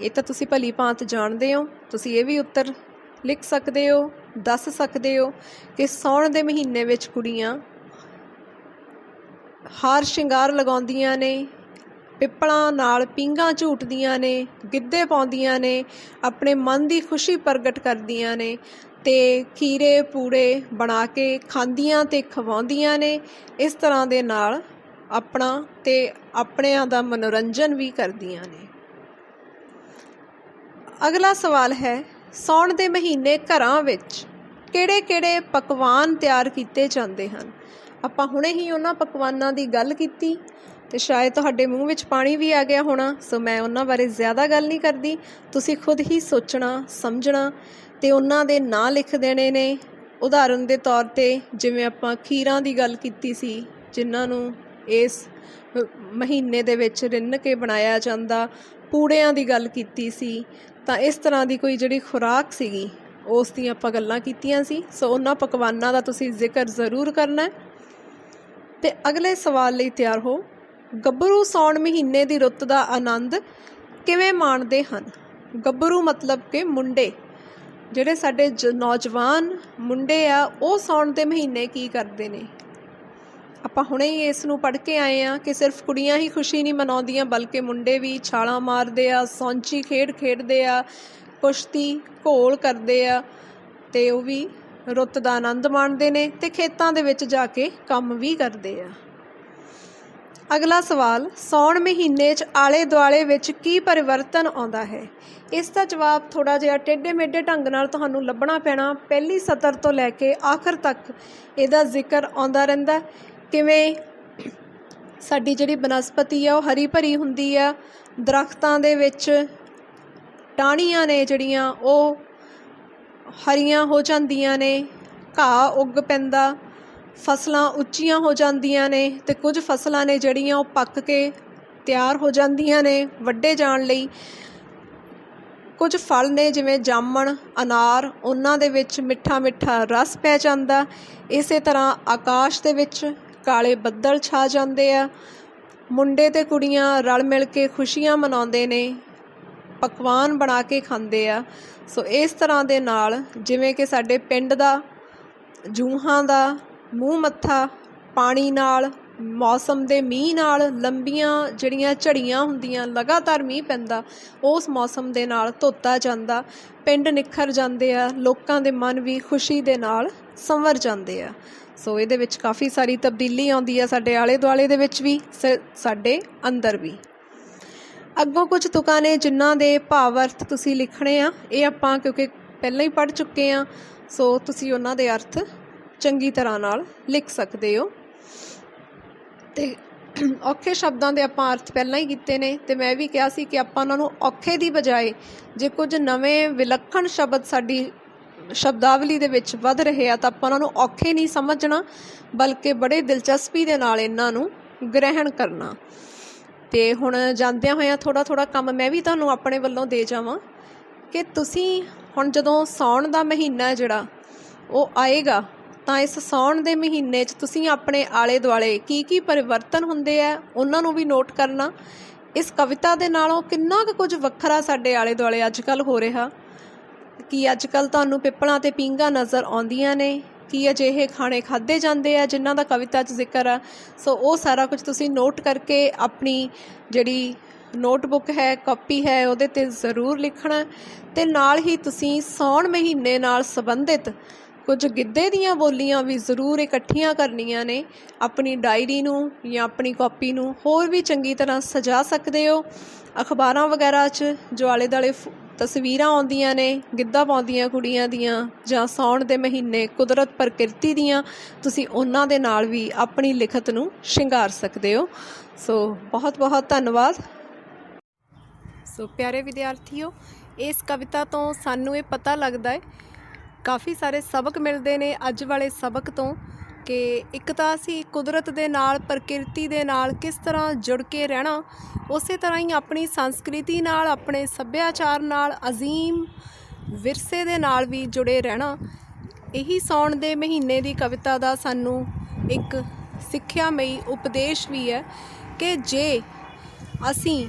ਇਹ ਤਾਂ ਤੁਸੀਂ ਭਲੀ ਭਾਂਤ ਜਾਣਦੇ ਹੋ, ਤੁਸੀਂ ਇਹ ਵੀ ਉੱਤਰ ਲਿਖ ਸਕਦੇ ਹੋ, ਦੱਸ ਸਕਦੇ ਹੋ ਕਿ ਸਾਉਣ ਦੇ ਮਹੀਨੇ ਵਿੱਚ ਕੁੜੀਆਂ ਹਾਰ ਸ਼ਿੰਗਾਰ ਲਗਾਉਂਦੀਆਂ ਨੇ, ਪਿੱਪਲਾਂ ਨਾਲ ਪੀਂਘਾਂ ਝੂਟਦੀਆਂ ਨੇ, ਗਿੱਧੇ ਪਾਉਂਦੀਆਂ ਨੇ, ਆਪਣੇ ਮਨ ਦੀ ਖੁਸ਼ੀ ਪ੍ਰਗਟ ਕਰਦੀਆਂ ਨੇ, ਅਤੇ ਖੀਰੇ ਪੂੜੇ ਬਣਾ ਕੇ ਖਾਂਦੀਆਂ ਅਤੇ ਖਵਾਉਂਦੀਆਂ ਨੇ। ਇਸ ਤਰ੍ਹਾਂ ਦੇ ਨਾਲ ਆਪਣਾ ਅਤੇ ਆਪਣਿਆਂ ਦਾ ਮਨੋਰੰਜਨ ਵੀ ਕਰਦੀਆਂ ਨੇ। ਅਗਲਾ ਸਵਾਲ ਹੈ, ਸਾਉਣ ਦੇ ਮਹੀਨੇ ਘਰਾਂ ਵਿੱਚ ਕਿਹੜੇ-ਕਿਹੜੇ ਪਕਵਾਨ ਤਿਆਰ ਕੀਤੇ ਜਾਂਦੇ ਹਨ? ਆਪਾਂ ਹੁਣੇ ਹੀ ਉਹਨਾਂ ਪਕਵਾਨਾਂ ਦੀ ਗੱਲ ਕੀਤੀ ਅਤੇ ਸ਼ਾਇਦ ਤੁਹਾਡੇ ਮੂੰਹ ਵਿੱਚ ਪਾਣੀ ਵੀ ਆ ਗਿਆ ਹੋਣਾ, ਸੋ ਮੈਂ ਉਹਨਾਂ ਬਾਰੇ ਜ਼ਿਆਦਾ ਗੱਲ ਨਹੀਂ ਕਰਦੀ। ਤੁਸੀਂ ਖੁਦ ਹੀ ਸੋਚਣਾ, ਸਮਝਣਾ ਅਤੇ ਉਹਨਾਂ ਦੇ ਨਾਂ ਲਿਖ ਦੇਣੇ ਨੇ। ਉਦਾਹਰਨ ਦੇ ਤੌਰ 'ਤੇ ਜਿਵੇਂ ਆਪਾਂ ਖੀਰਾਂ ਦੀ ਗੱਲ ਕੀਤੀ ਸੀ, ਜਿਨ੍ਹਾਂ ਨੂੰ ਇਸ ਮਹੀਨੇ ਦੇ ਵਿੱਚ ਰਿੰਨ ਕੇ ਬਣਾਇਆ ਜਾਂਦਾ, ਪੂੜਿਆਂ ਦੀ ਗੱਲ ਕੀਤੀ ਸੀ, ਤਾਂ ਇਸ ਤਰ੍ਹਾਂ ਦੀ ਕੋਈ ਜਿਹੜੀ ਖੁਰਾਕ ਸੀਗੀ ਉਸ ਦੀਆਂ ਆਪਾਂ ਗੱਲਾਂ ਕੀਤੀਆਂ ਸੀ। ਸੋ ਉਹਨਾਂ ਪਕਵਾਨਾਂ ਦਾ ਤੁਸੀਂ ਜ਼ਿਕਰ ਜ਼ਰੂਰ ਕਰਨਾ। ਅਤੇ ਅਗਲੇ ਸਵਾਲ ਲਈ ਤਿਆਰ ਹੋ, ਗੱਭਰੂ ਸਾਉਣ ਮਹੀਨੇ ਦੀ ਰੁੱਤ ਦਾ ਆਨੰਦ ਕਿਵੇਂ ਮਾਣਦੇ ਹਨ? ਗੱਭਰੂ ਮਤਲਬ ਕਿ ਮੁੰਡੇ, ਜਿਹੜੇ ਸਾਡੇ ਨੌਜਵਾਨ ਮੁੰਡੇ ਆ, ਉਹ ਸਾਉਣ ਦੇ ਮਹੀਨੇ ਕੀ ਕਰਦੇ ਨੇ? ਆਪਾਂ ਹੁਣੇ ਹੀ ਇਸ ਨੂੰ ਪੜ੍ਹ ਕੇ ਆਏ ਹਾਂ ਕਿ ਸਿਰਫ ਕੁੜੀਆਂ ਹੀ ਖੁਸ਼ੀ ਨਹੀਂ ਮਨਾਉਂਦੀਆਂ, ਬਲਕਿ ਮੁੰਡੇ ਵੀ ਛਾਲਾਂ ਮਾਰਦੇ ਆ, ਸੌਂਚੀ ਖੇਡ ਖੇਡਦੇ ਆ, ਕੁਸ਼ਤੀ ਘੋਲ ਕਰਦੇ ਆ, ਅਤੇ ਉਹ ਵੀ ਰੁੱਤ ਦਾ ਆਨੰਦ ਮਾਣਦੇ ਨੇ ਅਤੇ ਖੇਤਾਂ ਦੇ ਵਿੱਚ ਜਾ ਕੇ ਕੰਮ ਵੀ ਕਰਦੇ ਆ। ਅਗਲਾ ਸਵਾਲ, ਸਾਉਣ ਮਹੀਨੇ 'ਚ ਆਲੇ ਦੁਆਲੇ ਵਿੱਚ ਕੀ ਪਰਿਵਰਤਨ ਆਉਂਦਾ ਹੈ? ਇਸ ਦਾ ਜਵਾਬ ਥੋੜ੍ਹਾ ਜਿਹਾ ਟੇਢੇ ਮੇਢੇ ਢੰਗ ਨਾਲ ਤੁਹਾਨੂੰ ਲੱਭਣਾ ਪੈਣਾ। ਪਹਿਲੀ ਸਤਰ ਤੋਂ ਲੈ ਕੇ ਆਖਰ ਤੱਕ ਇਹਦਾ ਜ਼ਿਕਰ ਆਉਂਦਾ ਰਹਿੰਦਾ। ਕਿਵੇਂ ਸਾਡੀ ਜਿਹੜੀ ਬਨਸਪਤੀ ਆ ਉਹ ਹਰੀ ਭਰੀ ਹੁੰਦੀ ਆ, ਦਰੱਖਤਾਂ ਦੇ ਵਿੱਚ ਟਾਹਣੀਆਂ ਨੇ ਜਿਹੜੀਆਂ ਉਹ ਹਰੀਆਂ ਹੋ ਜਾਂਦੀਆਂ ਨੇ, ਘਾਹ ਉੱਗ ਪੈਂਦਾ, ਫਸਲਾਂ ਉੱਚੀਆਂ ਹੋ ਜਾਂਦੀਆਂ ਨੇ, ਅਤੇ ਕੁਝ ਫਸਲਾਂ ਨੇ ਜਿਹੜੀਆਂ ਉਹ ਪੱਕ ਕੇ ਤਿਆਰ ਹੋ ਜਾਂਦੀਆਂ ਨੇ ਵੱਢੇ ਜਾਣ ਲਈ। ਕੁਝ ਫਲ ਨੇ ਜਿਵੇਂ ਜਾਮਣ, ਅਨਾਰ, ਉਹਨਾਂ ਦੇ ਵਿੱਚ ਮਿੱਠਾ ਮਿੱਠਾ ਰਸ ਪੈ ਜਾਂਦਾ। ਇਸੇ ਤਰ੍ਹਾਂ ਆਕਾਸ਼ ਦੇ ਵਿੱਚ ਕਾਲੇ ਬੱਦਲ ਛਾ ਜਾਂਦੇ ਆ, ਮੁੰਡੇ ਅਤੇ ਕੁੜੀਆਂ ਰਲ ਮਿਲ ਕੇ ਖੁਸ਼ੀਆਂ ਮਨਾਉਂਦੇ ਨੇ, ਪਕਵਾਨ ਬਣਾ ਕੇ ਖਾਂਦੇ ਆ। ਸੋ ਇਸ ਤਰ੍ਹਾਂ ਦੇ ਨਾਲ ਜਿਵੇਂ ਕਿ ਸਾਡੇ ਪਿੰਡ ਦਾ ਜੂਹਾਂ ਦਾ ਮੂੰਹ ਮੱਥਾ ਪਾਣੀ ਨਾਲ, ਮੌਸਮ ਦੇ ਮੀਂਹ ਨਾਲ, ਲੰਬੀਆਂ ਜਿਹੜੀਆਂ ਝੜੀਆਂ ਹੁੰਦੀਆਂ, ਲਗਾਤਾਰ ਮੀਂਹ ਪੈਂਦਾ, ਉਸ ਮੌਸਮ ਦੇ ਨਾਲ ਧੋਤਾ ਜਾਂਦਾ, ਪਿੰਡ ਨਿੱਖਰ ਜਾਂਦੇ ਆ, ਲੋਕਾਂ ਦੇ ਮਨ ਵੀ ਖੁਸ਼ੀ ਦੇ ਨਾਲ ਸੰਵਰ ਜਾਂਦੇ ਆ। ਸੋ ਇਹਦੇ ਵਿੱਚ ਕਾਫੀ ਸਾਰੀ ਤਬਦੀਲੀ ਆਉਂਦੀ ਆ ਸਾਡੇ ਆਲੇ ਦੁਆਲੇ ਦੇ ਵਿੱਚ ਵੀ, ਸਾਡੇ ਅੰਦਰ ਵੀ। ਅੱਗੋਂ ਕੁਝ ਤੁਕਾਂ ਨੇ ਜਿਨ੍ਹਾਂ ਦੇ ਭਾਵ ਅਰਥ ਤੁਸੀਂ ਲਿਖਣੇ ਆ, ਇਹ ਆਪਾਂ ਕਿਉਂਕਿ ਪਹਿਲਾਂ ਹੀ ਪੜ੍ਹ ਚੁੱਕੇ ਹਾਂ, ਸੋ ਤੁਸੀਂ ਉਹਨਾਂ ਦੇ ਅਰਥ ਚੰਗੀ ਤਰ੍ਹਾਂ ਨਾਲ ਲਿਖ ਸਕਦੇ ਹੋ। ਅਤੇ ਔਖੇ ਸ਼ਬਦਾਂ ਦੇ ਆਪਾਂ ਅਰਥ ਪਹਿਲਾਂ ਹੀ ਕੀਤੇ ਨੇ, ਅਤੇ ਮੈਂ ਵੀ ਕਿਹਾ ਸੀ ਕਿ ਆਪਾਂ ਉਹਨਾਂ ਨੂੰ ਔਖੇ ਦੀ ਬਜਾਏ ਜੇ ਕੁਝ ਨਵੇਂ ਵਿਲੱਖਣ ਸ਼ਬਦ ਸਾਡੀ ਸ਼ਬਦਾਵਲੀ ਦੇ ਵਿੱਚ ਵੱਧ ਰਹੇ ਆ ਤਾਂ ਆਪਾਂ ਉਹਨਾਂ ਨੂੰ ਔਖੇ ਨਹੀਂ ਸਮਝਣਾ, ਬਲਕਿ ਬੜੇ ਦਿਲਚਸਪੀ ਦੇ ਨਾਲ ਇਹਨਾਂ ਨੂੰ ਗ੍ਰਹਿਣ ਕਰਨਾ। ਅਤੇ ਹੁਣ ਜਾਂਦਿਆਂ ਹੋਇਆਂ ਥੋੜ੍ਹਾ ਕੰਮ ਮੈਂ ਵੀ ਤੁਹਾਨੂੰ ਆਪਣੇ ਵੱਲੋਂ ਦੇ ਜਾਵਾਂ ਕਿ ਤੁਸੀਂ ਹੁਣ ਜਦੋਂ ਸਾਉਣ ਦਾ ਮਹੀਨਾ ਜਿਹੜਾ ਉਹ ਆਏਗਾ, ਤਾਂ ਇਸ ਸਾਉਣ ਦੇ ਮਹੀਨੇ 'ਚ ਤੁਸੀਂ ਆਪਣੇ ਆਲੇ ਦੁਆਲੇ ਕੀ ਪਰਿਵਰਤਨ ਹੁੰਦੇ ਆ ਉਹਨਾਂ ਨੂੰ ਵੀ ਨੋਟ ਕਰਨਾ। ਇਸ ਕਵਿਤਾ ਦੇ ਨਾਲੋਂ ਕਿੰਨਾ ਕੁ ਕੁਝ ਵੱਖਰਾ ਸਾਡੇ ਆਲੇ ਦੁਆਲੇ ਅੱਜ ਕੱਲ੍ਹ ਹੋ ਰਿਹਾ। ਕਿ ਅੱਜ ਕੱਲ੍ਹ ਤੁਹਾਨੂੰ ਪਿੱਪਲਾਂ 'ਤੇ ਪੀਂਘਾਂ ਨਜ਼ਰ ਆਉਂਦੀਆਂ ਨੇ, ਕੀ ਅਜਿਹੇ ਖਾਣੇ ਖਾਧੇ ਜਾਂਦੇ ਆ ਜਿਨ੍ਹਾਂ ਦਾ ਕਵਿਤਾ 'ਚ ਜ਼ਿਕਰ ਆ। ਸੋ ਉਹ ਸਾਰਾ ਕੁਝ ਤੁਸੀਂ ਨੋਟ ਕਰਕੇ ਆਪਣੀ ਜਿਹੜੀ ਨੋਟਬੁੱਕ ਹੈ, ਕਾਪੀ ਹੈ, ਉਹਦੇ 'ਤੇ ਜ਼ਰੂਰ ਲਿਖਣਾ। ਅਤੇ ਨਾਲ ਹੀ ਤੁਸੀਂ ਸਾਉਣ ਮਹੀਨੇ ਨਾਲ ਸੰਬੰਧਿਤ ਕੁਝ ਗਿੱਧੇ ਦੀਆਂ ਬੋਲੀਆਂ ਵੀ ਜ਼ਰੂਰ ਇਕੱਠੀਆਂ ਕਰਨੀਆਂ ਨੇ। ਆਪਣੀ ਡਾਇਰੀ ਨੂੰ ਜਾਂ ਆਪਣੀ ਕਾਪੀ ਨੂੰ ਹੋਰ ਵੀ ਚੰਗੀ ਤਰ੍ਹਾਂ ਸਜਾ ਸਕਦੇ ਹੋ। ਅਖਬਾਰਾਂ ਵਗੈਰਾ 'ਚ ਜੋ ਆਲੇ ਦੁਆਲੇ ਤਸਵੀਰਾਂ ਆਉਂਦੀਆਂ ਨੇ ਗਿੱਧਾ ਪਾਉਂਦੀਆਂ ਕੁੜੀਆਂ ਦੀਆਂ, ਜਾਂ ਸਾਉਣ ਦੇ ਮਹੀਨੇ ਕੁਦਰਤ ਪ੍ਰਕਿਰਤੀ ਦੀਆਂ, ਤੁਸੀਂ ਉਹਨਾਂ ਦੇ ਨਾਲ ਵੀ ਆਪਣੀ ਲਿਖਤ ਨੂੰ ਸ਼ਿੰਗਾਰ ਸਕਦੇ ਹੋ। ਸੋ ਬਹੁਤ ਬਹੁਤ ਧੰਨਵਾਦ। ਸੋ ਪਿਆਰੇ ਵਿਦਿਆਰਥੀਓ, ਇਸ ਕਵਿਤਾ ਤੋਂ ਸਾਨੂੰ ਇਹ ਪਤਾ ਲੱਗਦਾ ਹੈ, ਕਾਫੀ ਸਾਰੇ ਸਬਕ ਮਿਲਦੇ ਨੇ ਅੱਜ ਵਾਲੇ ਸਬਕ ਤੋਂ, ਕਿ ਇੱਕ ਤਾਂ ਅਸੀਂ ਕੁਦਰਤ ਦੇ ਨਾਲ, ਪ੍ਰਕਿਰਤੀ ਦੇ ਨਾਲ ਕਿਸ ਤਰ੍ਹਾਂ ਜੁੜ ਕੇ ਰਹਿਣਾ, ਉਸੇ ਤਰ੍ਹਾਂ ਹੀ ਆਪਣੀ ਸੰਸਕ੍ਰਿਤੀ ਨਾਲ, ਆਪਣੇ ਸੱਭਿਆਚਾਰ ਨਾਲ, ਅਜ਼ੀਮ ਵਿਰਸੇ ਦੇ ਨਾਲ ਵੀ ਜੁੜੇ ਰਹਿਣਾ। ਇਹੀ ਸਾਉਣ ਦੇ ਮਹੀਨੇ ਦੀ ਕਵਿਤਾ ਦਾ ਸਾਨੂੰ ਇੱਕ ਸਿੱਖਿਆਮਈ ਉਪਦੇਸ਼ ਵੀ ਹੈ ਕਿ ਜੇ ਅਸੀਂ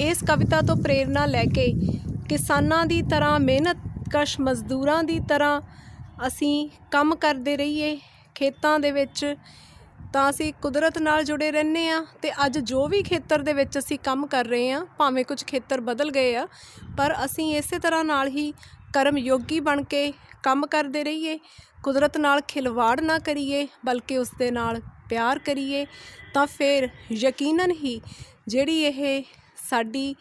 ਇਸ ਕਵਿਤਾ ਤੋਂ ਪ੍ਰੇਰਨਾ ਲੈ ਕੇ ਕਿਸਾਨਾਂ ਦੀ ਤਰ੍ਹਾਂ, ਮਿਹਨਤਕਸ਼ ਮਜ਼ਦੂਰਾਂ ਦੀ ਤਰ੍ਹਾਂ ਅਸੀਂ ਕੰਮ ਕਰਦੇ ਰਹੀਏ ਖੇਤਾਂ ਦੇ ਵਿੱਚ, ਤਾਂ ਅਸੀਂ ਕੁਦਰਤ ਨਾਲ ਜੁੜੇ ਰਹਿੰਦੇ ਹਾਂ। ਅਤੇ ਅੱਜ ਜੋ ਵੀ ਖੇਤਰ ਦੇ ਵਿੱਚ ਅਸੀਂ ਕੰਮ ਕਰ ਰਹੇ ਹਾਂ, ਭਾਵੇਂ ਕੁਝ ਖੇਤਰ ਬਦਲ ਗਏ ਆ, ਪਰ ਅਸੀਂ ਇਸੇ ਤਰ੍ਹਾਂ ਨਾਲ ਹੀ ਕਰਮ ਯੋਗੀ ਬਣ ਕੇ ਕੰਮ ਕਰਦੇ ਰਹੀਏ, ਕੁਦਰਤ ਨਾਲ ਖਿਲਵਾੜ ਨਾ ਕਰੀਏ, ਬਲਕਿ ਉਸ ਦੇ ਨਾਲ ਪਿਆਰ ਕਰੀਏ, ਤਾਂ ਫਿਰ ਯਕੀਨਨ ਹੀ ਜਿਹੜੀ ਇਹ ਸਾਡੀ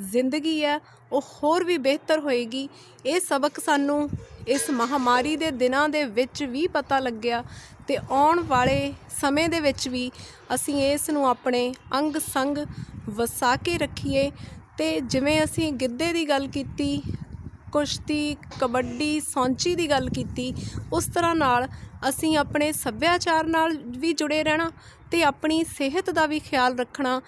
ਜ਼ਿੰਦਗੀ ਹੈ ਉਹ ਹੋਰ ਵੀ ਬਿਹਤਰ ਹੋਏਗੀ। ਇਹ ਸਬਕ ਸਾਨੂੰ ਇਸ ਮਹਾਂਮਾਰੀ ਦੇ ਦਿਨਾਂ ਦੇ ਵਿੱਚ ਵੀ ਪਤਾ ਲੱਗਿਆ, ਅਤੇ ਆਉਣ ਵਾਲੇ ਸਮੇਂ ਦੇ ਵਿੱਚ ਵੀ ਅਸੀਂ ਇਸ ਨੂੰ ਆਪਣੇ ਅੰਗ ਸੰਗ ਵਸਾ ਕੇ ਰੱਖੀਏ। ਅਤੇ ਜਿਵੇਂ ਅਸੀਂ ਗਿੱਧੇ ਦੀ ਗੱਲ ਕੀਤੀ, ਕੁਸ਼ਤੀ, ਕਬੱਡੀ, ਸੌਂਚੀ ਦੀ ਗੱਲ ਕੀਤੀ, ਉਸ ਤਰ੍ਹਾਂ ਨਾਲ ਅਸੀਂ ਆਪਣੇ ਸੱਭਿਆਚਾਰ ਨਾਲ ਵੀ ਜੁੜੇ ਰਹਿਣਾ ਅਤੇ ਆਪਣੀ ਸਿਹਤ ਦਾ ਵੀ ਖਿਆਲ ਰੱਖਣਾ।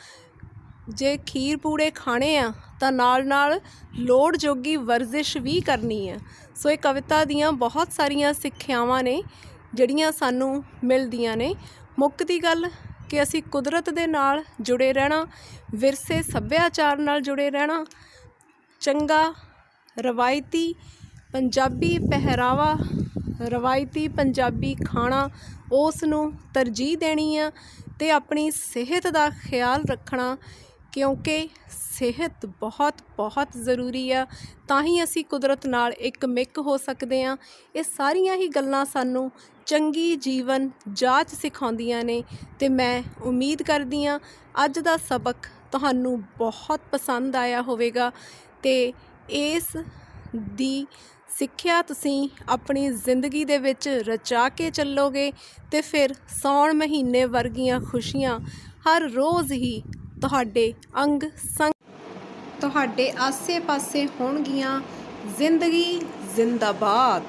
ਜੇ ਖੀਰ ਪੂੜੇ ਖਾਣੇ ਆ ਤਾਂ ਨਾਲ ਨਾਲ ਲੋੜ ਜੋਗੀ ਵਰਜ਼ਿਸ਼ ਵੀ ਕਰਨੀ ਹੈ। ਸੋ ਇਹ ਕਵਿਤਾ ਦੀਆਂ ਬਹੁਤ ਸਾਰੀਆਂ ਸਿੱਖਿਆਵਾਂ ਨੇ ਜਿਹੜੀਆਂ ਸਾਨੂੰ ਮਿਲਦੀਆਂ ਨੇ। ਮੁੱਕਦੀ ਗੱਲ ਕਿ ਅਸੀਂ ਕੁਦਰਤ ਦੇ ਨਾਲ ਜੁੜੇ ਰਹਿਣਾ, ਵਿਰਸੇ ਸੱਭਿਆਚਾਰ ਨਾਲ ਜੁੜੇ ਰਹਿਣਾ, ਚੰਗਾ ਰਵਾਇਤੀ ਪੰਜਾਬੀ ਪਹਿਰਾਵਾ, ਰਵਾਇਤੀ ਪੰਜਾਬੀ ਖਾਣਾ, ਉਸ ਨੂੰ ਤਰਜੀਹ ਦੇਣੀ ਆ, ਅਤੇ ਆਪਣੀ ਸਿਹਤ ਦਾ ਖਿਆਲ ਰੱਖਣਾ, ਕਿਉਂਕਿ ਸਿਹਤ ਬਹੁਤ ਬਹੁਤ ਜ਼ਰੂਰੀ ਆ। ਤਾਂ ਹੀ ਅਸੀਂ ਕੁਦਰਤ ਨਾਲ ਇੱਕ ਮਿੱਕ ਹੋ ਸਕਦੇ ਹਾਂ। ਇਹ ਸਾਰੀਆਂ ਹੀ ਗੱਲਾਂ ਸਾਨੂੰ ਚੰਗੀ ਜੀਵਨ ਜਾਚ ਸਿਖਾਉਂਦੀਆਂ ਨੇ, ਅਤੇ ਮੈਂ ਉਮੀਦ ਕਰਦੀ ਹਾਂ ਅੱਜ ਦਾ ਸਬਕ ਤੁਹਾਨੂੰ ਬਹੁਤ ਪਸੰਦ ਆਇਆ ਹੋਵੇਗਾ, ਅਤੇ ਇਸ ਦੀ ਸਿੱਖਿਆ ਤੁਸੀਂ ਆਪਣੀ ਜ਼ਿੰਦਗੀ ਦੇ ਵਿੱਚ ਰਚਾ ਕੇ ਚੱਲੋਗੇ, ਅਤੇ ਫਿਰ ਸਾਉਣ ਮਹੀਨੇ ਵਰਗੀਆਂ ਖੁਸ਼ੀਆਂ ਹਰ ਰੋਜ਼ ਹੀ ਤੁਹਾਡੇ ਅੰਗ ਸੰਗ, ਤੁਹਾਡੇ ਆਸੇ ਪਾਸੇ ਹੋਣਗੀਆਂ। ਜ਼ਿੰਦਗੀ ਜ਼ਿੰਦਾਬਾਦ।